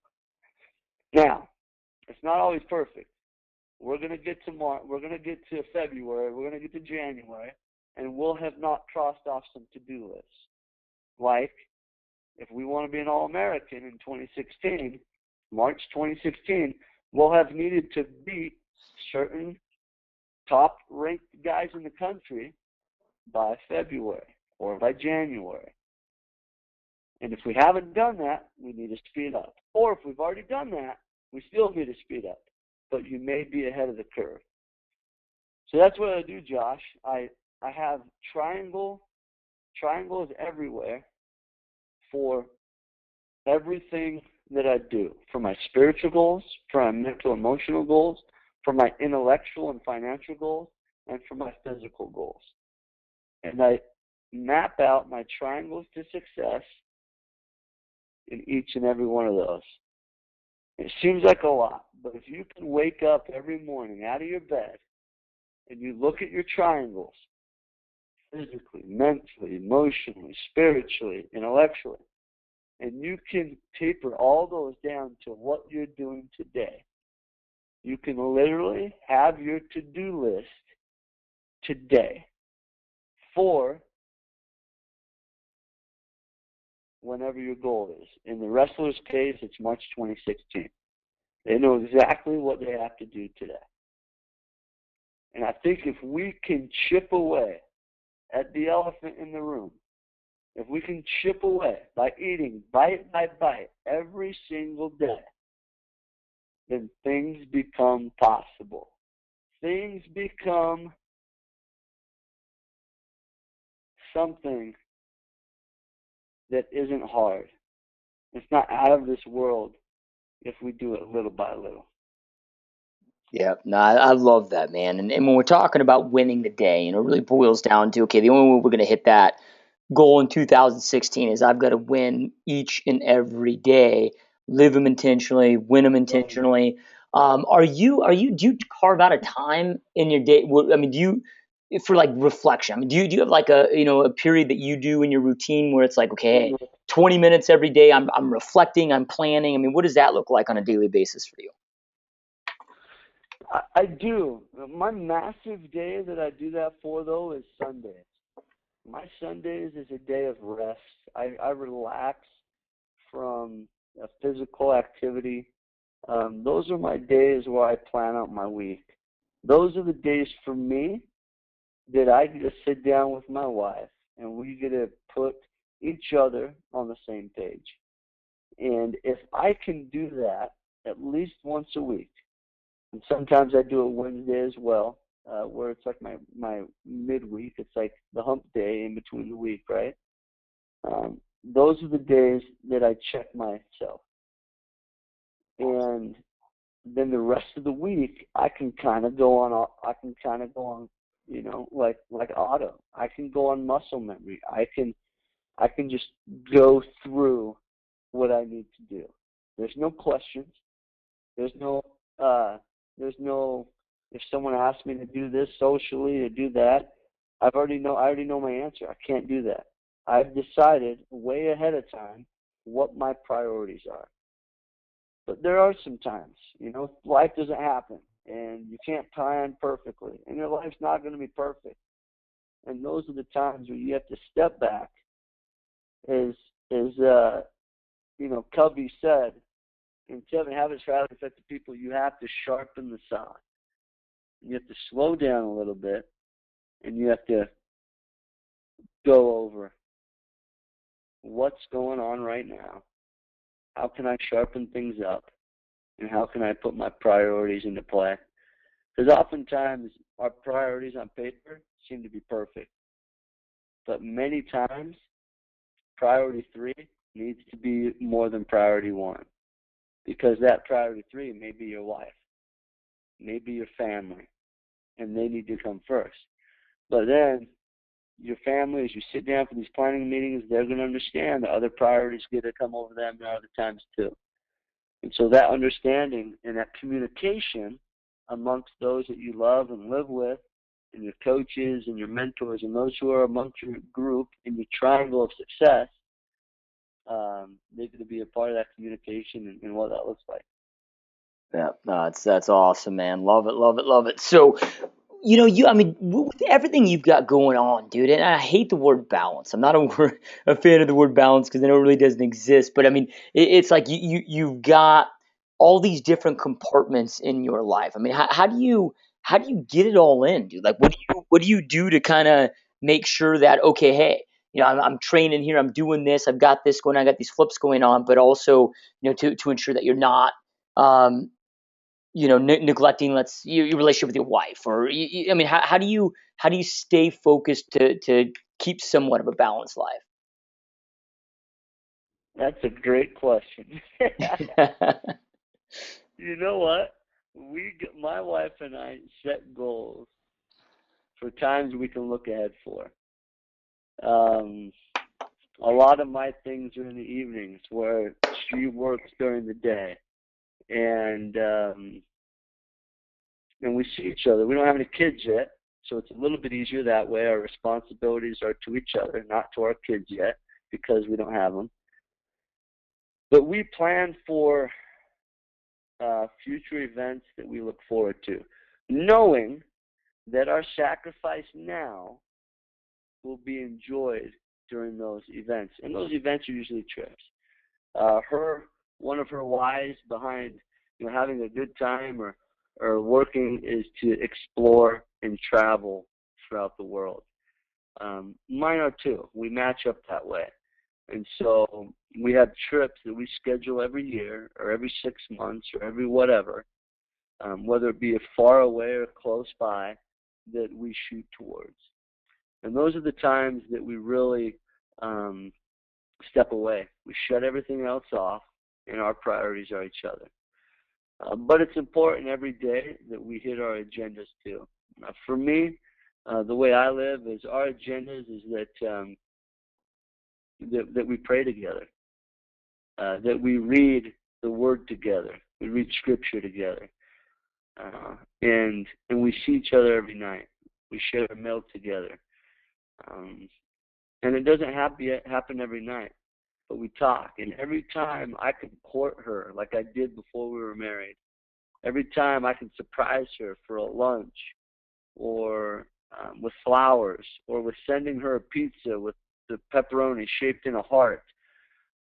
Now, it's not always perfect. We're going to get to March, we're going to get to February, we're going to get to January, and we'll have not crossed off some to-do lists. Like, if we want to be an All-American in 2016, March 2016, we'll have needed to beat certain top-ranked guys in the country by February or by January. And if we haven't done that, we need to speed up. Or if we've already done that, we still need to speed up. But you may be ahead of the curve. So that's what I do, Josh. I have triangles everywhere for everything that I do. For my spiritual goals, for my mental emotional goals, for my intellectual and financial goals, and for my physical goals. And I map out my triangles to success in each and every one of those. It seems like a lot, but if you can wake up every morning out of your bed and you look at your triangles, physically, mentally, emotionally, spiritually, intellectually, and you can taper all those down to what you're doing today, you can literally have your to-do list today for whenever your goal is. In the wrestler's case, it's March 2016. They know exactly what they have to do today. And I think if we can chip away at the elephant in the room, if we can chip away by eating bite by bite every single day, then things become possible. Things become something that isn't hard. It's not out of this world if we do it little by little. Yeah, no, I love that, man. And when we're talking about winning the day, it really boils down to, okay, the only way we're going to hit that goal in 2016 is I've got to win each and every day, live them intentionally, win them intentionally. Do you carve out a time in your day? I mean, do you, for like reflection? I mean, do you have like a period that you do in your routine where it's like, okay, hey, 20 minutes every day, I'm reflecting, I'm planning. I mean, what does that look like on a daily basis for you? I do. My massive day that I do that for, though, is Sundays. My Sundays is a day of rest. I relax from a physical activity. Those are my days where I plan out my week. Those are the days for me that I get to sit down with my wife and we get to put each other on the same page. And if I can do that at least once a week, and sometimes I do it Wednesday as well, where it's like my midweek. It's like the hump day in between the week, right? Those are the days that I check myself. And then the rest of the week, I can kind of go on. I can kind of go on, like auto. I can go on muscle memory. I can just go through what I need to do. There's no questions. There's no there's no if someone asks me to do this socially or do that, I already know my answer. I can't do that. I've decided way ahead of time what my priorities are. But there are some times, life doesn't happen and you can't plan perfectly and your life's not going to be perfect. And those are the times where you have to step back as Covey said, in 7 Habits of Highly Effective People, you have to sharpen the saw. You have to slow down a little bit, and you have to go over what's going on right now. How can I sharpen things up, and how can I put my priorities into play? Because oftentimes our priorities on paper seem to be perfect, but many times priority 3 needs to be more than priority 1, because that priority 3 may be your wife, maybe your family, and they need to come first. But then your family, as you sit down for these planning meetings, they're going to understand that other priorities get to come over them at other times too. And so that understanding and that communication amongst those that you love and live with, and your coaches and your mentors and those who are amongst your group in your triangle of success, they're going to be a part of that communication and what that looks like. Yeah, no, that's awesome, man. Love it, love it, love it. So, I mean, with everything you've got going on, dude, and I hate the word balance. I'm not a fan of the word balance because I know it really doesn't exist. But I mean, it's like you've got all these different compartments in your life. I mean, how do you get it all in, dude? Like, what do you do to kind of make sure that, okay, hey, I'm training here, I'm doing this, I've got this going on, I got these flips going on, but also, to ensure that you're not um, neglecting your relationship with your wife, or I mean, how do you stay focused to keep somewhat of a balanced life? That's a great question. You know what? My wife and I set goals for times we can look ahead for. Um, a lot of my things are in the evenings where she works during the day, and and we see each other. We don't have any kids yet, so it's a little bit easier that way. Our responsibilities are to each other, not to our kids yet, because we don't have them. But we plan for future events that we look forward to, knowing that our sacrifice now will be enjoyed during those events. And those events are usually trips. One of her whys behind having a good time or working is to explore and travel throughout the world. Mine are too. We match up that way. And so we have trips that we schedule every year or every 6 months or every whatever, whether it be far away or close by, that we shoot towards. And those are the times that we really step away. We shut everything else off, and our priorities are each other. But it's important every day that we hit our agendas too. For me, the way I live is our agendas is that we pray together, that we read the Word together, we read Scripture together, and we see each other every night. We share a meal together, and it doesn't happen every night, but we talk. And every time I can court her like I did before we were married, every time I can surprise her for a lunch, or with flowers, or with sending her a pizza with the pepperoni shaped in a heart.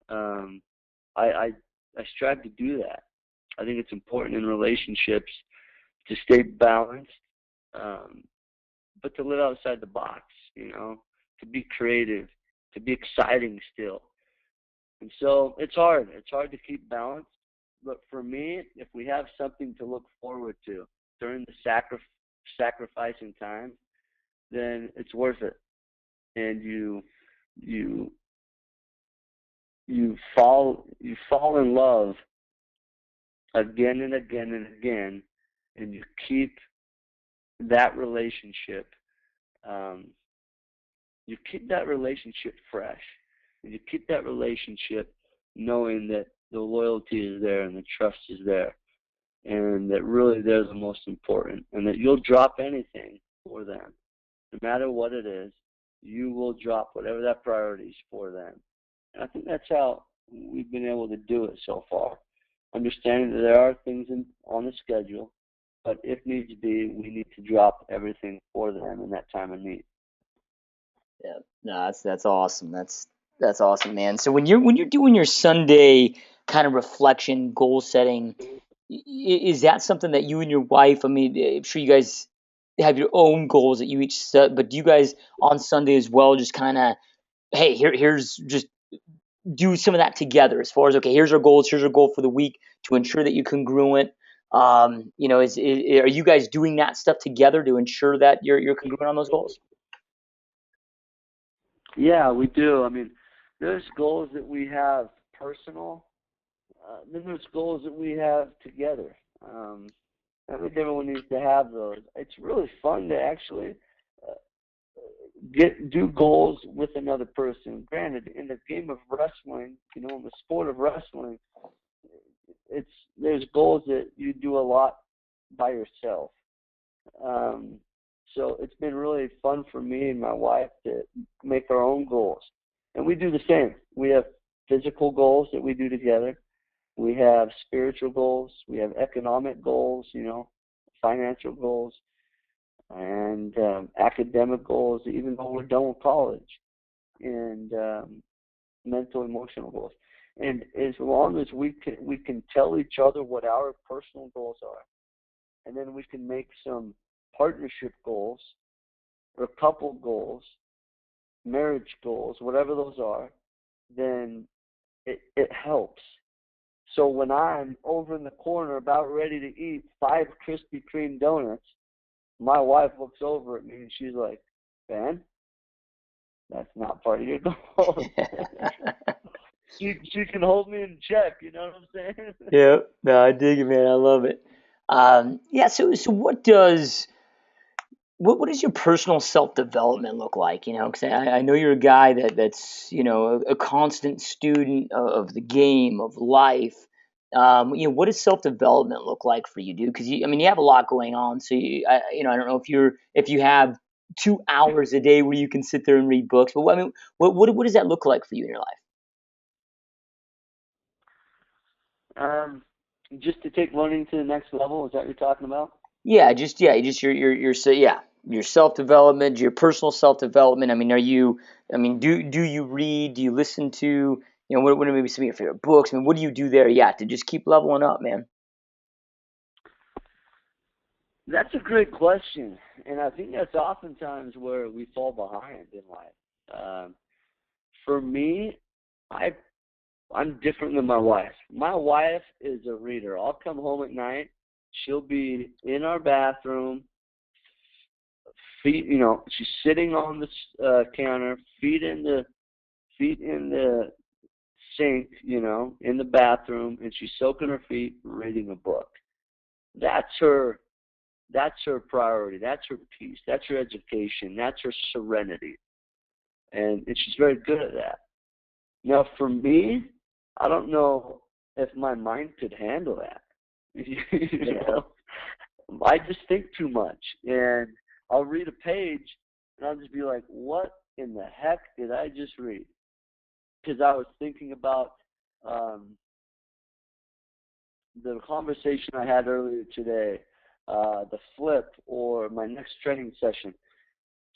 I strive to do that. I think it's important in relationships to stay balanced, but to live outside the box, to be creative, to be exciting still. And so it's hard. It's hard to keep balance. But for me, if we have something to look forward to during the sacrificing time, then it's worth it. And you fall in love again and again and again, and you keep that relationship fresh, and you keep that relationship knowing that the loyalty is there and the trust is there, and that really they're the most important, and that you'll drop anything for them. No matter what it is, you will drop whatever that priority is for them. And I think that's how we've been able to do it so far. Understanding that there are things on the schedule, but if needs be, we need to drop everything for them in that time of need. Yeah, no, that's awesome. That's awesome, man. So when you're doing your Sunday kind of reflection, goal setting, is that something that you and your wife? I mean, I'm sure you guys have your own goals that you each set, but do you guys on Sunday as well just kind of, hey, here's just do some of that together as far as, okay, here's our goals, here's our goal for the week to ensure that you congruent. Are you guys doing that stuff together to ensure that you're congruent on those goals? Yeah, we do. I mean, there's goals that we have personal, then there's goals that we have together. I think everyone needs to have those. It's really fun to actually uh, do goals with another person. Granted, in the game of wrestling, in the sport of wrestling, there's goals that you do a lot by yourself. Um, so it's been really fun for me and my wife to make our own goals, and we do the same. We have physical goals that we do together. We have spiritual goals. We have economic goals. Financial goals, and academic goals, even though we're done with college, and mental, emotional goals. And as long as we can tell each other what our personal goals are, and then we can make some partnership goals or couple goals, marriage goals, whatever those are, then it helps. So when I'm over in the corner about ready to eat 5 Krispy Kreme donuts, my wife looks over at me and she's like, "Ben, that's not part of your goal." she can hold me in check, you know what I'm saying? Yeah, no, I dig it, man. I love it. Yeah. So what does what does your personal self development look like? Because I know you're a guy that's a constant student of the game of life. What does self development look like for you, dude? Because you have a lot going on. So I don't know if you have 2 hours a day where you can sit there and read books. But what does that look like for you in your life? Um, just to take learning to the next level, is that what you're talking about? Yeah, just your self development, your personal self development. Do you read? Do you listen to? What are maybe some of your favorite books? What do you do there? Yeah, to just keep leveling up, man. That's a great question, and I think that's oftentimes where we fall behind in life. For me, I I'm different than my wife. My wife is a reader. I'll come home at night. She'll be in our bathroom, she's sitting on the counter, feet in the sink, in the bathroom, and she's soaking her feet, reading a book. That's her. That's her priority. That's her peace. That's her education. That's her serenity, and she's very good at that. Now, for me, I don't know if my mind could handle that. you know, I just think too much, and I'll read a page, and I'll just be like, "What in the heck did I just read?" Because I was thinking about um, the conversation I had earlier today, the flip, or my next training session.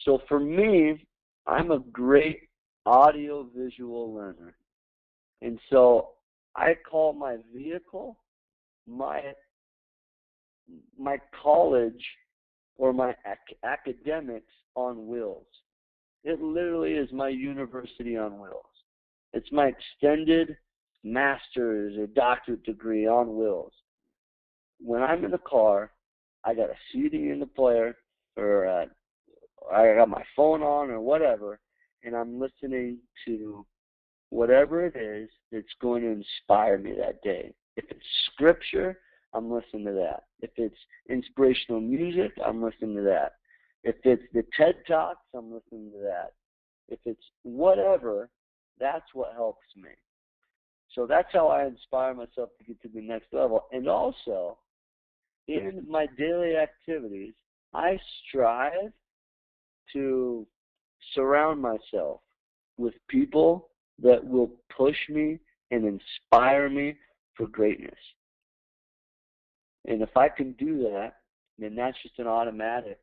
So for me, I'm a great audio visual learner. And so I call my vehicle my college or my academics on wheels. It literally is my university on wheels. It's my extended master's or doctorate degree on wheels. When I'm in the car, I got a CD in the player, or I got my phone on, or whatever, and I'm listening to whatever it is that's going to inspire me that day. If it's scripture, I'm listening to that. If it's inspirational music, I'm listening to that. If it's the TED Talks, I'm listening to that. If it's whatever, that's what helps me. So that's how I inspire myself to get to the next level. And also, in my daily activities, I strive to surround myself with people that will push me and inspire me for greatness. And if I can do that, then that's just an automatic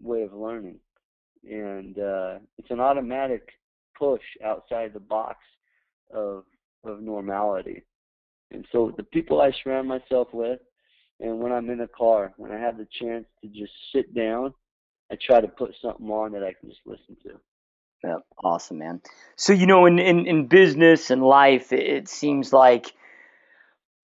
way of learning. And it's an automatic push outside the box of normality. And so the people I surround myself with, and when I'm in a car, when I have the chance to just sit down, I try to put something on that I can just listen to. Yeah, awesome, man. So in business and life, it seems like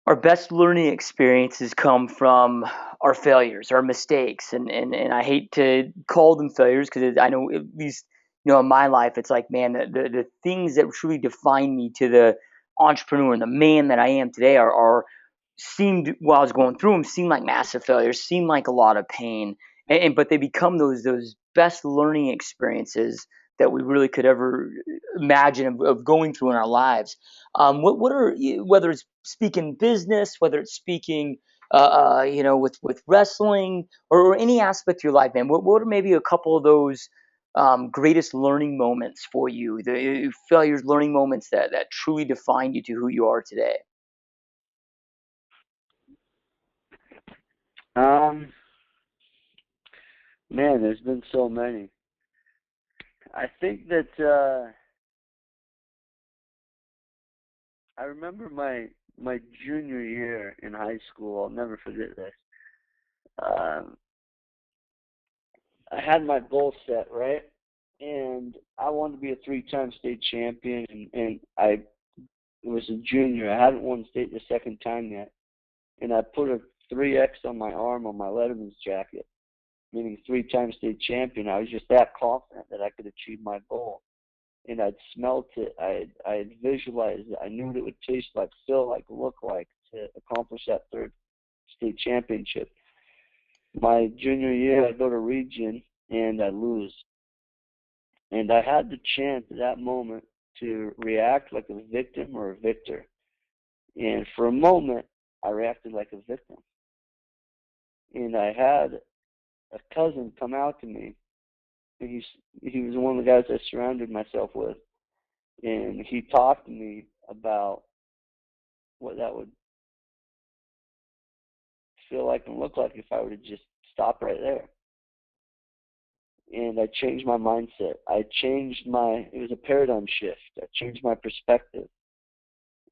our best learning experiences come from our failures, our mistakes, and I hate to call them failures because I know at least in my life it's like, man, the things that truly define me to the entrepreneur and the man that I am today are seemed while I was going through them seemed like massive failures, seemed like a lot of pain, and but they become those best learning experiences that we really could ever imagine of going through in our lives. What are whether it's speaking business, whether it's speaking with wrestling or any aspect of your life, man. What are maybe a couple of those greatest learning moments for you? The failures, learning moments that truly defined you to who you are today. Um, Man, there's been so many. I think that I remember my junior year in high school. I'll never forget this. Um, I had my goal set right, and I wanted to be a three-time state champion. And I was a junior. I hadn't won state the second time yet, and I put a 3X on my arm on my Letterman's jacket, meaning three-time state champion. I was just that confident that I could achieve my goal. And I'd smelt it, I'd visualized it, I knew what it would taste like, feel like, look like to accomplish that third state championship. My junior year, I go to region and I lose. And I had the chance at that moment to react like a victim or a victor. And for a moment, I reacted like a victim. And I had a cousin come out to me, and he was one of the guys I surrounded myself with, and he talked to me about what that would feel like and look like if I were to just stop right there. And I changed my mindset. It was a paradigm shift. I changed my perspective.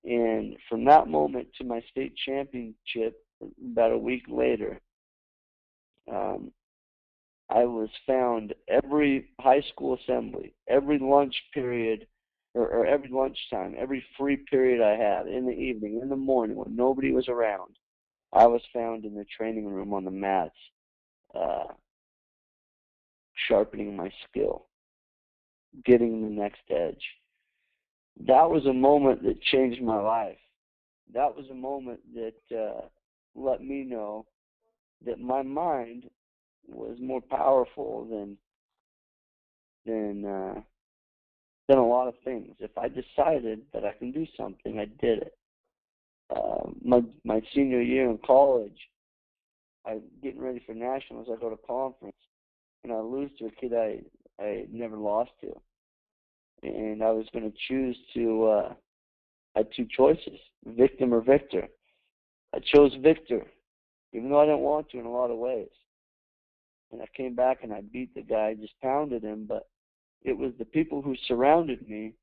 And from that moment to my state championship, about a week later, um, I was found every high school assembly, every lunch period, or every lunchtime, every free period I had in the evening, in the morning when nobody was around. I was found in the training room on the mats, uh, sharpening my skill, getting the next edge. That was a moment that changed my life. That was a moment that let me know that my mind was more powerful than than a lot of things. If I decided that I can do something, I did it. My senior year in college, I getting ready for nationals. I go to conference and I lose to a kid I never lost to, and I was going to choose to. I had two choices: victim or victor. I chose victor, even though I didn't want to in a lot of ways. And I came back and I beat the guy, just pounded him. But it was the people who surrounded me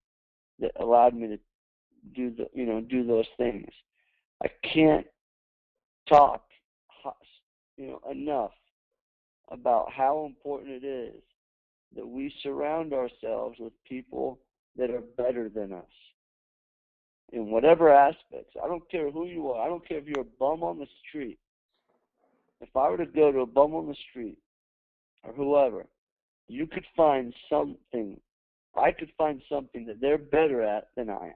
that allowed me to do those things. I can't talk enough about how important it is that we surround ourselves with people that are better than us in whatever aspects. I don't care who you are. I don't care if you're a bum on the street. If I were to go to a bum on the street or whoever, you could find something. I could find something that they're better at than I am.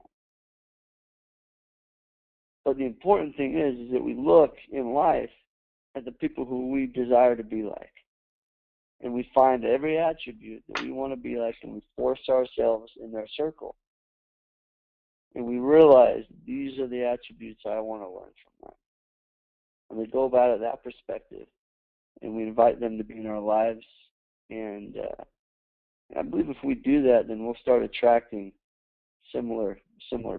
But the important thing is that we look in life at the people who we desire to be like. And we find every attribute that we want to be like, and we force ourselves in their circle. And we realize these are the attributes I want to learn from them. And we go about it that perspective, and we invite them to be in our lives. And I believe if we do that, then we'll start attracting similar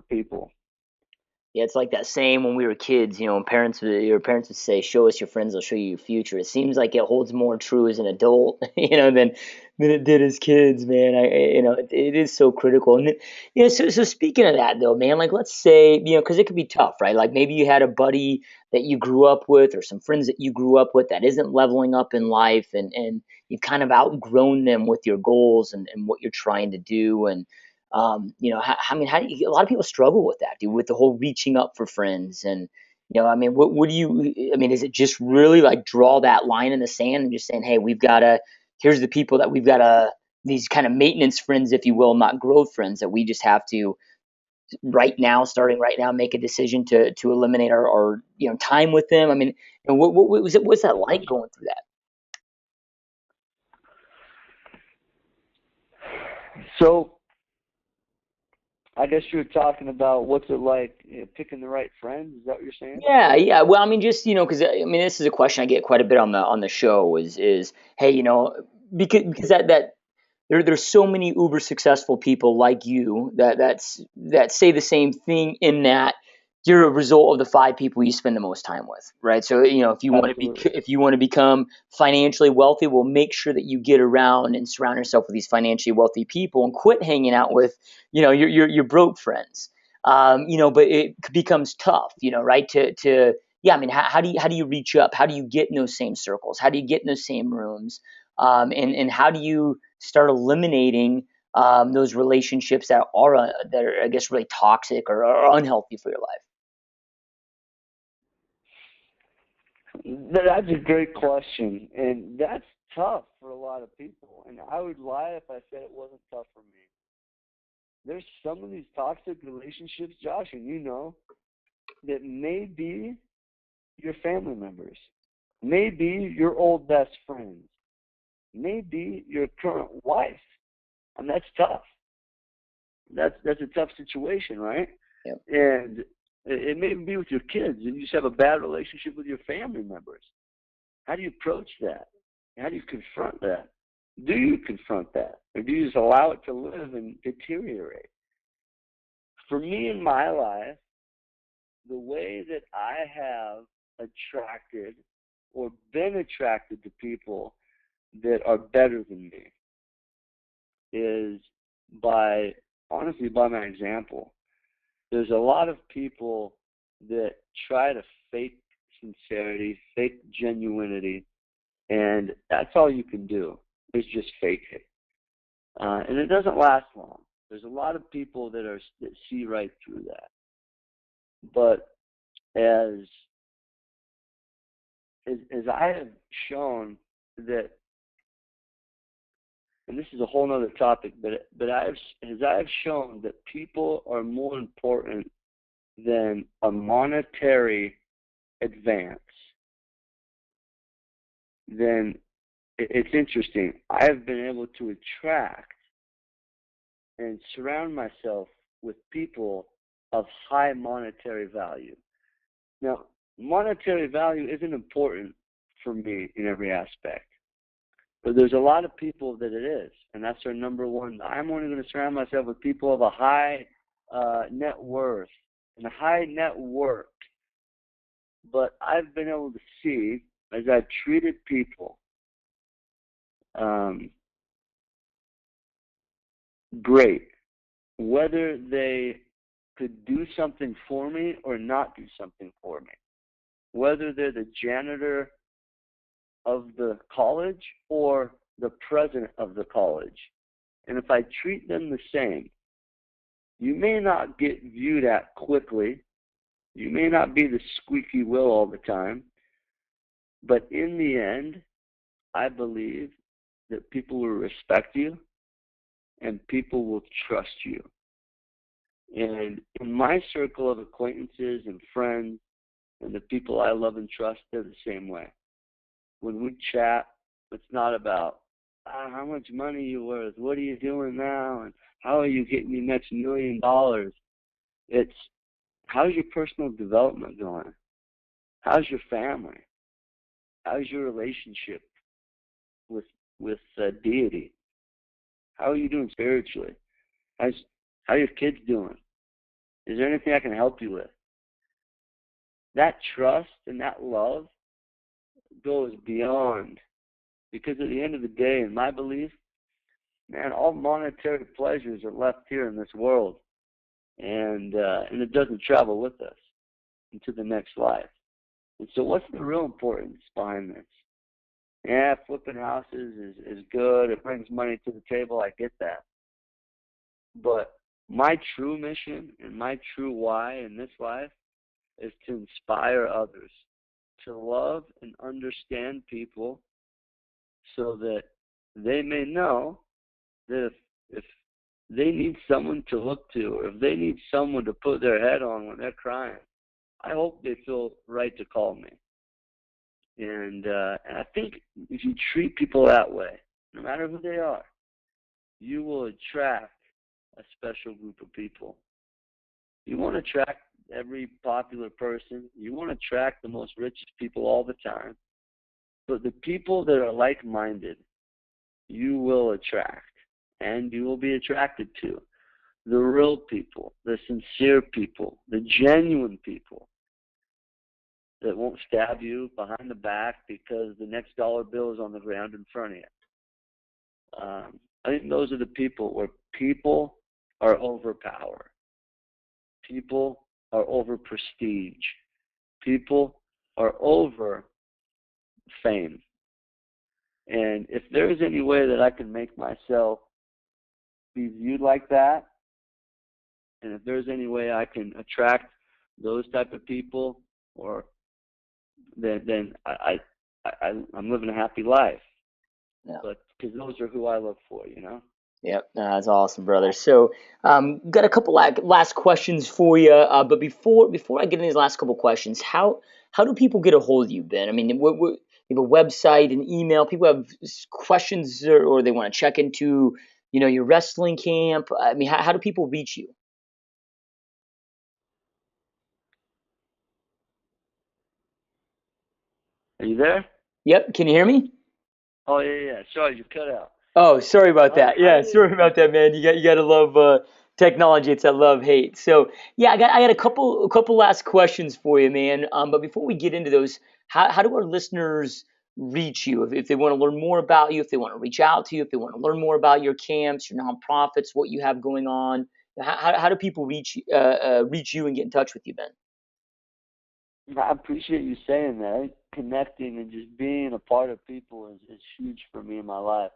people. Yeah, it's like that saying when we were kids, when your parents would say, "Show us your friends, they'll show you your future." It seems like it holds more true as an adult, than it did as kids, man. It is so critical. And so speaking of that though, man, like let's say, because it could be tough, right? Like maybe you had a buddy that you grew up with, or some friends that you grew up with that isn't leveling up in life, and you've kind of outgrown them with your goals and what you're trying to do, and I mean, how do you, a lot of people struggle with that, dude, with the whole reaching up for friends. And, I mean, what do you, I mean, is it just really like draw that line in the sand and just saying, hey, here's the people that we've got to, these kind of maintenance friends, if you will, not growth friends, that we just have to starting right now, make a decision to eliminate our time with them. I mean, what's that like going through that? So I guess you were talking about what's it like picking the right friends. Is that what you're saying? Yeah, yeah. Well, I mean, just because I mean, this is a question I get quite a bit on the show. Is hey, because there's so many uber successful people like you that say the same thing, in that you're a result of the five people you spend the most time with, right? So Absolutely. if you want to become financially wealthy, well, make sure that you get around and surround yourself with these financially wealthy people, and quit hanging out with your broke friends. But it becomes tough, right? To Yeah, I mean, how do you reach up? How do you get in those same circles? How do you get in those same rooms? And how do you start eliminating those relationships that are, I guess, really toxic or unhealthy for your life? That's a great question, and that's tough for a lot of people. And I would lie if I said it wasn't tough for me. There's some of these toxic relationships, Josh, and that may be your family members. maybe your old best friends, maybe your current wife. And that's tough. That's a tough situation, right? Yep. And it may even be with your kids, and you just have a bad relationship with your family members. How do you approach that? How do you confront that? Do you confront that, or do you just allow it to live and deteriorate? For me in my life, the way that I have attracted or been attracted to people that are better than me is by, honestly, by my example. There's a lot of people that try to fake sincerity, fake genuinity, and that's all you can do is just fake it. And it doesn't last long. There's a lot of people that see right through that. But as as I have shown that, and this is a whole other topic, but I have shown that people are more important than a monetary advance, then it's interesting. I have been able to attract and surround myself with people of high monetary value. Now, monetary value isn't important for me in every aspect, but there's a lot of people that it is, and that's our number one. I'm only going to surround myself with people of a high net worth and a high net worth. But I've been able to see as I've treated people um, great, whether they could do something for me or not do something for me, whether they're the janitor of the college or the president of the college. And if I treat them the same, you may not get viewed at quickly. You may not be the squeaky wheel all the time. But in the end, I believe that people will respect you and people will trust you. And in my circle of acquaintances and friends and the people I love and trust, they're the same way. When we chat, it's not about how much money you worth, what are you doing now, and how are you getting your next $1 million. It's how's your personal development going? How's your family? How's your relationship with deity? How are you doing spiritually? How are your kids doing? Is there anything I can help you with? That trust and that love goes beyond, because at the end of the day, in my belief, man, all monetary pleasures are left here in this world, and it doesn't travel with us into the next life. And so, what's the real importance behind this? Yeah, flipping houses is good. It brings money to the table. I get that. But my true mission and my true why in this life is to inspire others to love and understand people so that they may know that if they need someone to look to, or if they need someone to put their head on when they're crying, I hope they feel right to call me. And I think if you treat people that way, no matter who they are, you will attract a special group of people. You want to attract every popular person. You want to attract the most richest people all the time. But the people that are like-minded, you will attract, and you will be attracted to. The real people, the sincere people, the genuine people that won't stab you behind the back because the next dollar bill is on the ground in front of you. I think those are the people where people are over power. People are over prestige. People are over fame. And if there is any way that I can make myself be viewed like that, and if there's any way I can attract those type of people, or then I'm living a happy life. Yeah. But because those are who I look for, you know. Yep, that's awesome, brother. So, got a couple last questions for you. But before I get into these last couple questions, how do people get a hold of you, Ben? I mean, you have a website, an email. People have questions or they want to check into, your wrestling camp. I mean, how do people reach you? Are you there? Yep. Can you hear me? Oh yeah, yeah. Sorry, you cut out. Oh, sorry about that. How Yeah, do they sorry reach about that, you? man. You gotta love technology. It's that love hate. So yeah, I got a couple last questions for you, man. But before we get into those, how do our listeners reach you if they want to learn more about you, if they want to reach out to you, if they want to learn more about your camps, your nonprofits, what you have going on? How do people reach you and get in touch with you, Ben? I appreciate you saying that. I think connecting and just being a part of people is huge for me in my life.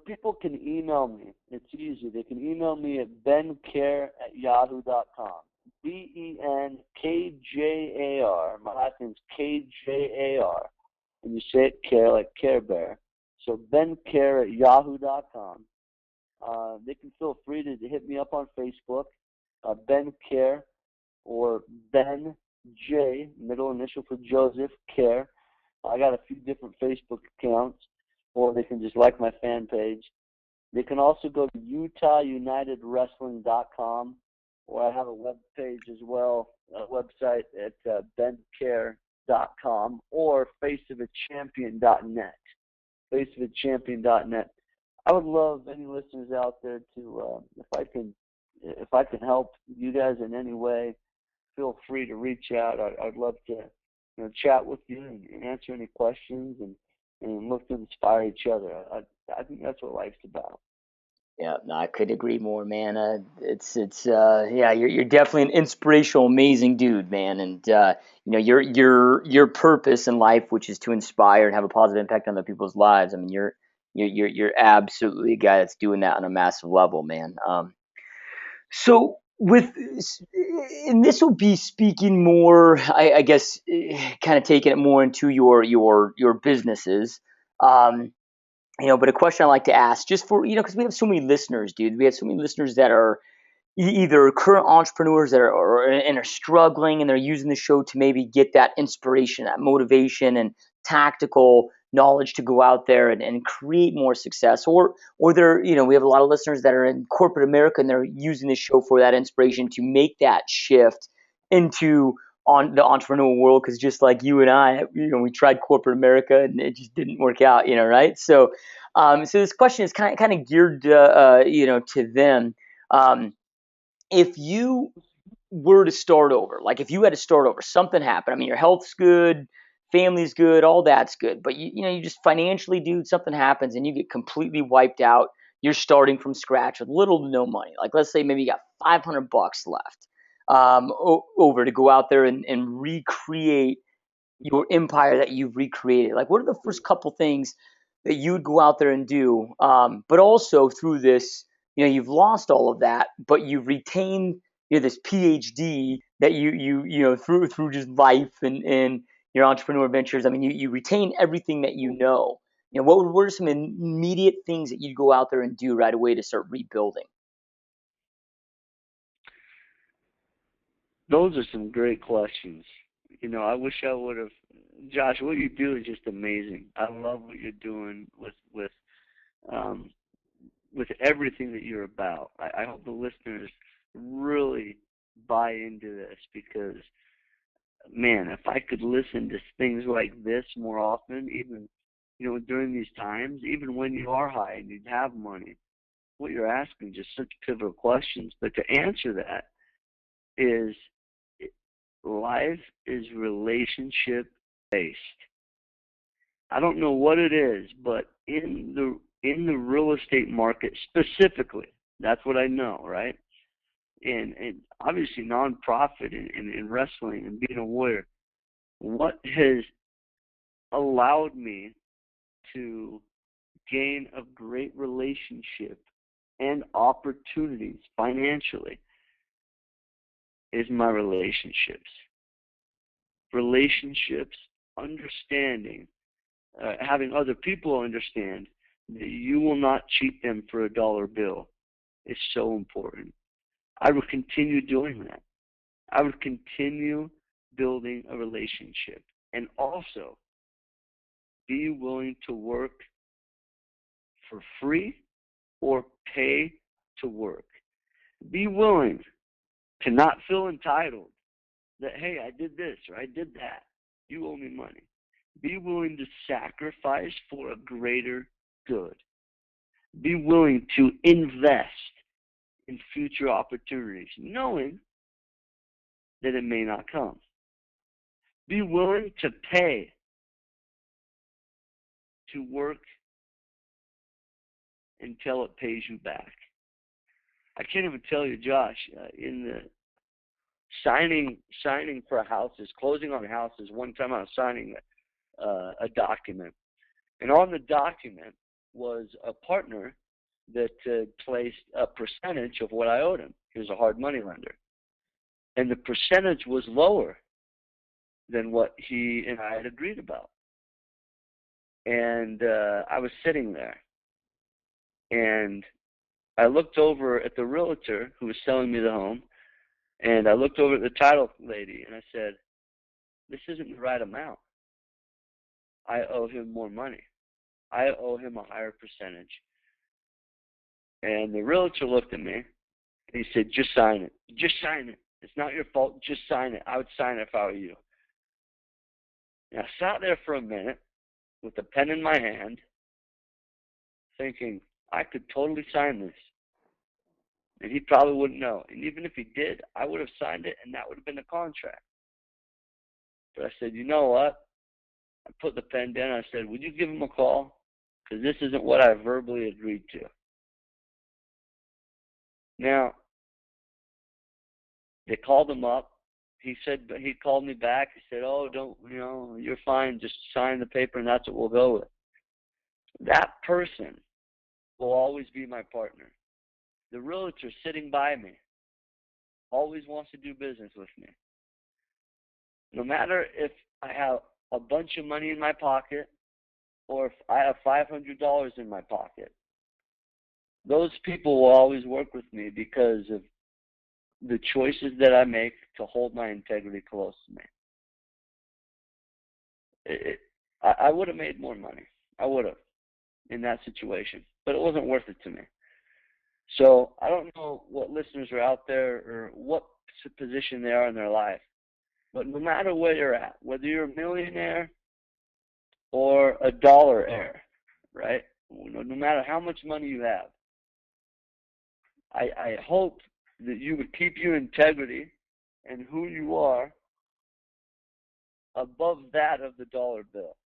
People can email me. It's easy. They can email me at benkjar@yahoo.com. Benkjar. My last name's Kjar. And you say it care like Care Bear. So benkjar@yahoo.com. They can feel free to hit me up on Facebook, Ben Care, or Ben J, middle initial for Joseph, Care. I got a few different Facebook accounts, or they can just like my fan page. They can also go to UtahUnitedWrestling.com, or I have a web page as well, a website at bencare.com, or faceofachampion.net. Faceofachampion.net. I would love any listeners out there to, if I can help you guys in any way, feel free to reach out. I'd love to, chat with you and answer any questions and look to inspire each other. I think that's what life's about. Yeah, no, I could agree more, man. It's yeah, you're definitely an inspirational, amazing dude, man. And your purpose in life, which is to inspire and have a positive impact on other people's lives. I mean, you're absolutely a guy that's doing that on a massive level, man. So and this will be speaking more, I guess, kind of taking it more into your businesses. Um, but a question I like to ask, just for because we have so many listeners, dude. We have so many listeners that are either current entrepreneurs that are struggling, and they're using the show to maybe get that inspiration, that motivation, and tactical knowledge to go out there and create more success. Or they're we have a lot of listeners that are in corporate America, and they're using the show for that inspiration to make that shift into on the entrepreneurial world, because just like you and I, we tried corporate America and it just didn't work out, right? So this question is kind of geared, to them. Um, if you were to start over, like if you had to start over, something happened. I mean, your health's good, family's good, all that's good, but you just financially, dude, something happens and you get completely wiped out. You're starting from scratch with little to no money. Like let's say maybe you got $500 left, over to go out there and recreate your empire that you've recreated. Like, what are the first couple things that you'd go out there and do? But also through this, you've lost all of that, but you've retained, this PhD that through just life and your entrepreneur ventures. I mean, you retain everything that you know. What are some immediate things that you'd go out there and do right away to start rebuilding? Those are some great questions. I wish I would have. Josh, what you do is just amazing. I love what you're doing um, with everything that you're about. I hope the listeners really buy into this because, man, if I could listen to things like this more often, even during these times, even when you are high and you have money, what you're asking just such pivotal questions. But to answer that is life is relationship based. I don't know what it is, but in the real estate market specifically, that's what I know, right? And obviously nonprofit and wrestling and being a warrior, what has allowed me to gain a great relationship and opportunities financially is my relationships. Relationships, understanding, having other people understand that you will not cheat them for a dollar bill is so important. I would continue doing that. I would continue building a relationship. And also, Be willing to work for free or pay to work. Be willing to not feel entitled that, hey, I did this or I did that. You owe me money. Be willing to sacrifice for a greater good. Be willing to invest in future opportunities, knowing that it may not come. Be willing to pay to work until it pays you back. I can't even tell you, Josh, in the signing for houses, closing on houses, one time I was signing a document. And on the document was a partner that placed a percentage of what I owed him. He was a hard money lender. And the percentage was lower than what he and I had agreed about. And I was sitting there, and I looked over at the realtor who was selling me the home, and I looked over at the title lady, and I said, this isn't the right amount. I owe him more money. I owe him a higher percentage. And the realtor looked at me, and he said, just sign it. Just sign it. It's not your fault. Just sign it. I would sign it if I were you. And I sat there for a minute with a pen in my hand, thinking, I could totally sign this. And he probably wouldn't know. And even if he did, I would have signed it, and that would have been the contract. But I said, you know what? I put the pen down, and I said, would you give him a call? Because this isn't what I verbally agreed to. Now, they called him up. He called me back. He said, oh, you're fine. Just sign the paper, and that's what we'll go with. That person will always be my partner. The realtor sitting by me always wants to do business with me. No matter if I have a bunch of money in my pocket or if I have $500 in my pocket, those people will always work with me because of the choices that I make to hold my integrity close to me. I would have made more money. I would have in that situation, but it wasn't worth it to me. So I don't know what listeners are out there or what position they are in their life, but no matter where you're at, whether you're a millionaire or a dollar heir, right? No matter how much money you have, I hope that you would keep your integrity and who you are above that of the dollar bill.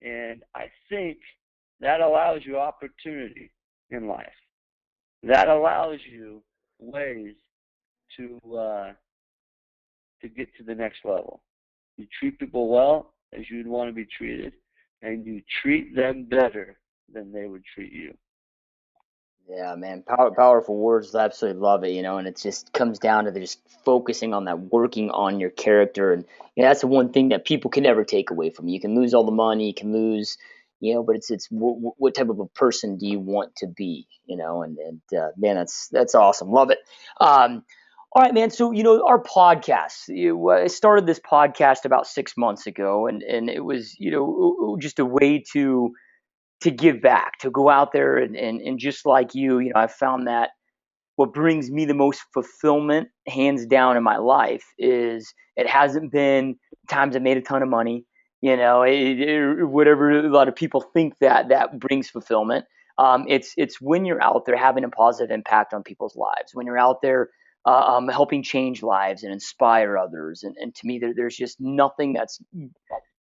And I think that allows you opportunity in life. That allows you ways to get to the next level. You treat people well as you'd want to be treated, and you treat them better than they would treat you. Yeah, man, powerful words. Absolutely love it. And it just comes down to just focusing on that, working on your character, and that's the one thing that people can never take away from you. You can lose all the money, you can lose, but it's what type of a person do you want to be, and man, that's awesome. Love it. All right, man. So our podcast. I started this podcast about 6 months ago, and it was just a way to give back, to go out there and just like I found that what brings me the most fulfillment, hands down, in my life is it hasn't been times I made a ton of money, whatever a lot of people think that brings fulfillment. It's when you're out there having a positive impact on people's lives, when you're out there helping change lives and inspire others. And to me, there's just nothing that's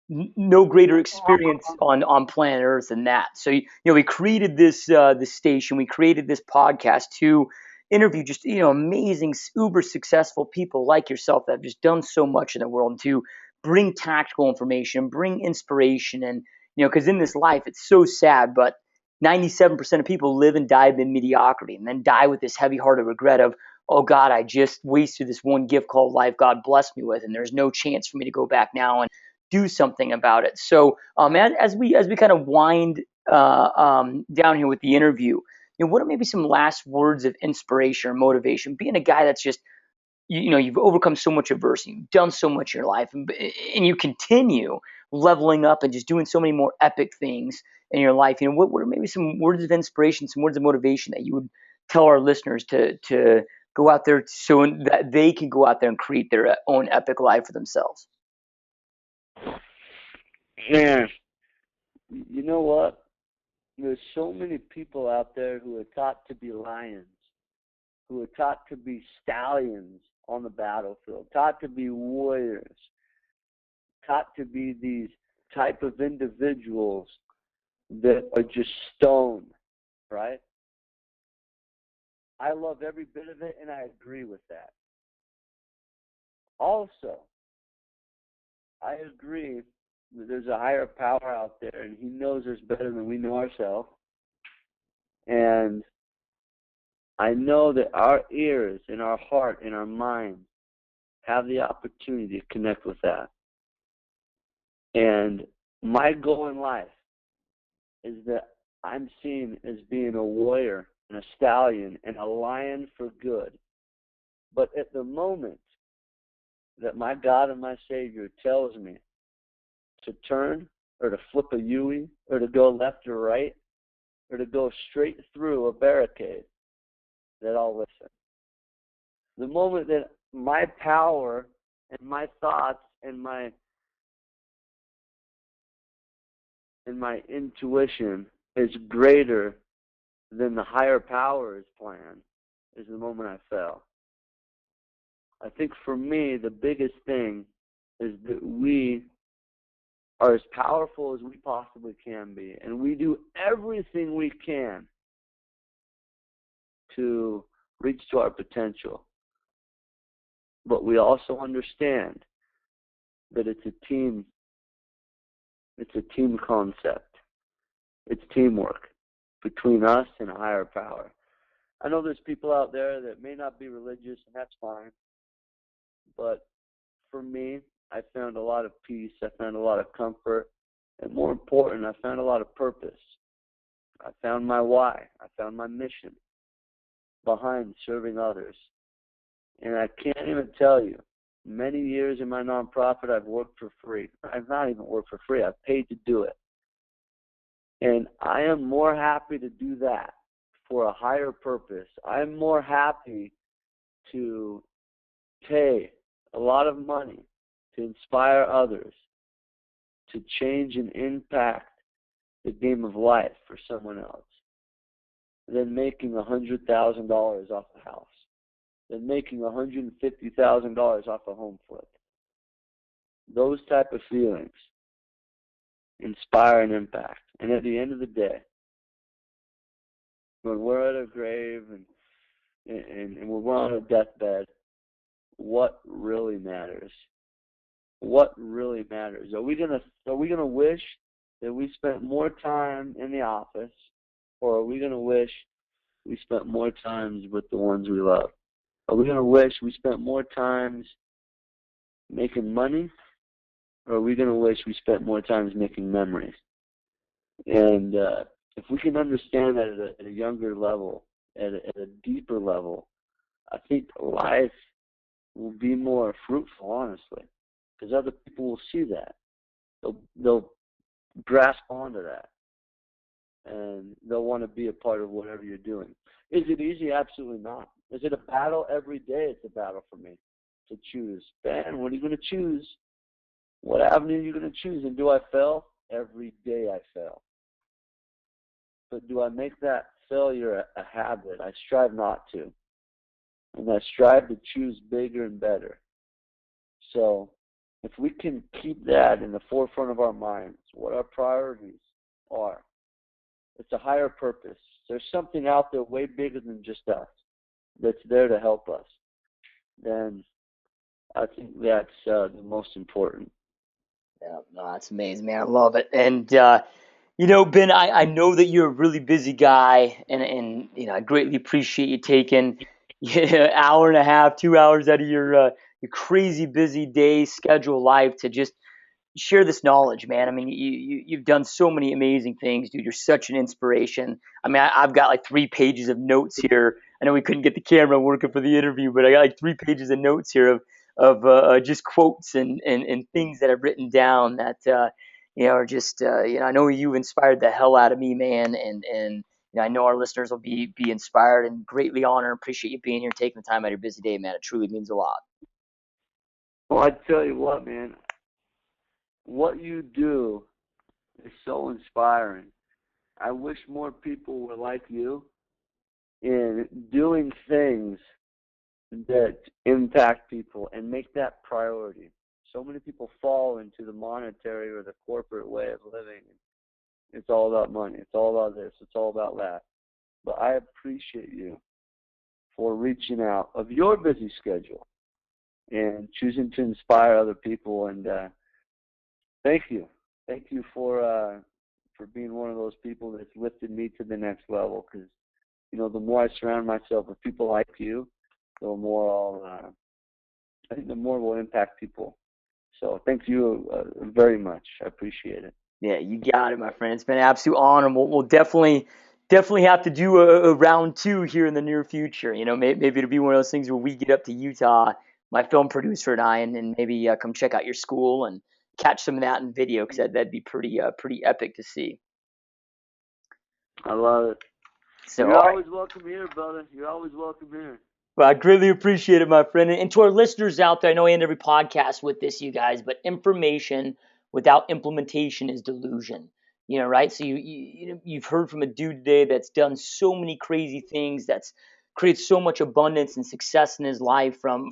no greater experience on planet Earth than that. So we created this station, we created this podcast to interview just amazing, uber successful people like yourself that have just done so much in the world, and to bring tactical information, bring inspiration, and because in this life it's so sad, but 97% of people live and die in mediocrity, and then die with this heavy-hearted regret of, oh God, I just wasted this one gift called life God blessed me with, and there's no chance for me to go back now and do something about it. So as we kind of wind down here with the interview, what are maybe some last words of inspiration or motivation? Being a guy that's just you've overcome so much adversity, you've done so much in your life, and you continue. leveling up and just doing so many more epic things in your life. What are maybe some words of inspiration, some words of motivation that you would tell our listeners to go out there so that they can go out there and create their own epic life for themselves? Man, you know what? There's so many people out there who are taught to be lions, who are taught to be stallions on the battlefield, taught to be warriors, taught to be these type of individuals that are just stone, right? I love every bit of it, and I agree with that. Also, I agree that there's a higher power out there, and He knows us better than we know ourselves. And I know that our ears and our heart and our mind have the opportunity to connect with that. And my goal in life is that I'm seen as being a warrior and a stallion and a lion for good. But at the moment that my God and my Savior tells me to turn or to flip a U or to go left or right or to go straight through a barricade, that I'll listen. The moment that my power and my thoughts and my intuition is greater than the higher power's plan is the moment I fell. I think for me, the biggest thing is that we are as powerful as we possibly can be, and we do everything we can to reach to our potential. But we also understand that it's a team concept. It's teamwork between us and a higher power. I know there's people out there that may not be religious, and that's fine. But for me, I found a lot of peace. I found a lot of comfort. And more important, I found a lot of purpose. I found my why. I found my mission behind serving others. And I can't even tell you, many years in my nonprofit, I've worked for free. I've not even worked for free. I've paid to do it. And I am more happy to do that for a higher purpose. I'm more happy to pay a lot of money to inspire others, to change and impact the game of life for someone else, than making $100,000 off a house, than making $150,000 off a home flip. Those type of feelings inspire and impact. And at the end of the day, when we're at a grave and when we're on a deathbed, what really matters? What really matters? Are we gonna wish that we spent more time in the office, or are we gonna wish we spent more times with the ones we love? Are we gonna wish we spent more times making money, or are we gonna wish we spent more times making memories? And if we can understand that at a younger level, at a deeper level, I think life will be more fruitful, honestly, because other people will see that. They'll grasp onto that, and they'll want to be a part of whatever you're doing. Is it easy? Absolutely not. Is it a battle every day? It's a battle for me to choose. Ben, what are you going to choose? What avenue are you going to choose? And do I fail? Every day I fail. But do I make that failure a habit? I strive not to. And I strive to choose bigger and better. So if we can keep that in the forefront of our minds, what our priorities are, it's a higher purpose. There's something out there way bigger than just us that's there to help us. Then I think that's the most important. Yeah, no, that's amazing, man. I love it. And Ben, I know that you're a really busy guy, and I greatly appreciate you taking hour and a half, 2 hours out of your crazy busy day schedule life to just share this knowledge, man. I mean, you've done so many amazing things, dude. You're such an inspiration. I mean, I've got like 3 pages of notes here. I know we couldn't get the camera working for the interview, but I got like 3 pages of notes here just quotes and things that I've written down that are just I know you've inspired the hell out of me, man, and I know our listeners will be inspired and greatly honor and appreciate you being here, taking the time out of your busy day, man. It truly means a lot. Well, I tell you what, man, what you do is so inspiring. I wish more people were like you in doing things that impact people and make that priority. So many people fall into the monetary or the corporate way of living. It's all about money. It's all about this. It's all about that. But I appreciate you for reaching out of your busy schedule and choosing to inspire other people. And thank you. Thank you for being one of those people that's lifted me to the next level. Because the more I surround myself with people like you, the more I think the more will impact people. So thank you very much. I appreciate it. Yeah, you got it, my friend. It's been an absolute honor. We'll definitely have to do a round two here in the near future. Maybe it'll be one of those things where we get up to Utah, my film producer and I, and maybe come check out your school and catch some of that in video because that'd be pretty epic to see. I love it. So, You're all right. always welcome here, brother. You're always welcome here. Well, I greatly appreciate it, my friend. And to our listeners out there, I know I end every podcast with this, you guys, but information without implementation is delusion. Right? So you've heard from a dude today that's done so many crazy things, that's created so much abundance and success in his life, from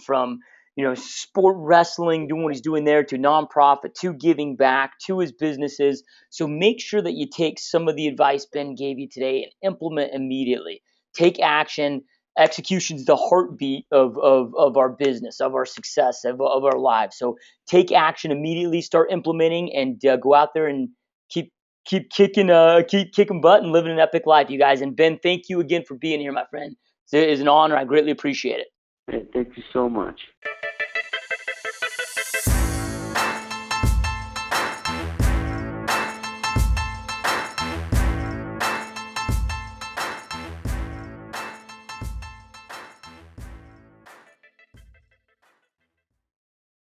sport wrestling, doing what he's doing there, to nonprofit, to giving back, to his businesses. So make sure that you take some of the advice Ben gave you today and implement immediately. Take action. Execution is the heartbeat of our business, of our success, of our lives. So take action immediately, start implementing, and go out there and keep kicking butt and living an epic life, you guys. And Ben, thank you again for being here, my friend. It is an honor. I greatly appreciate it. Hey, thank you so much.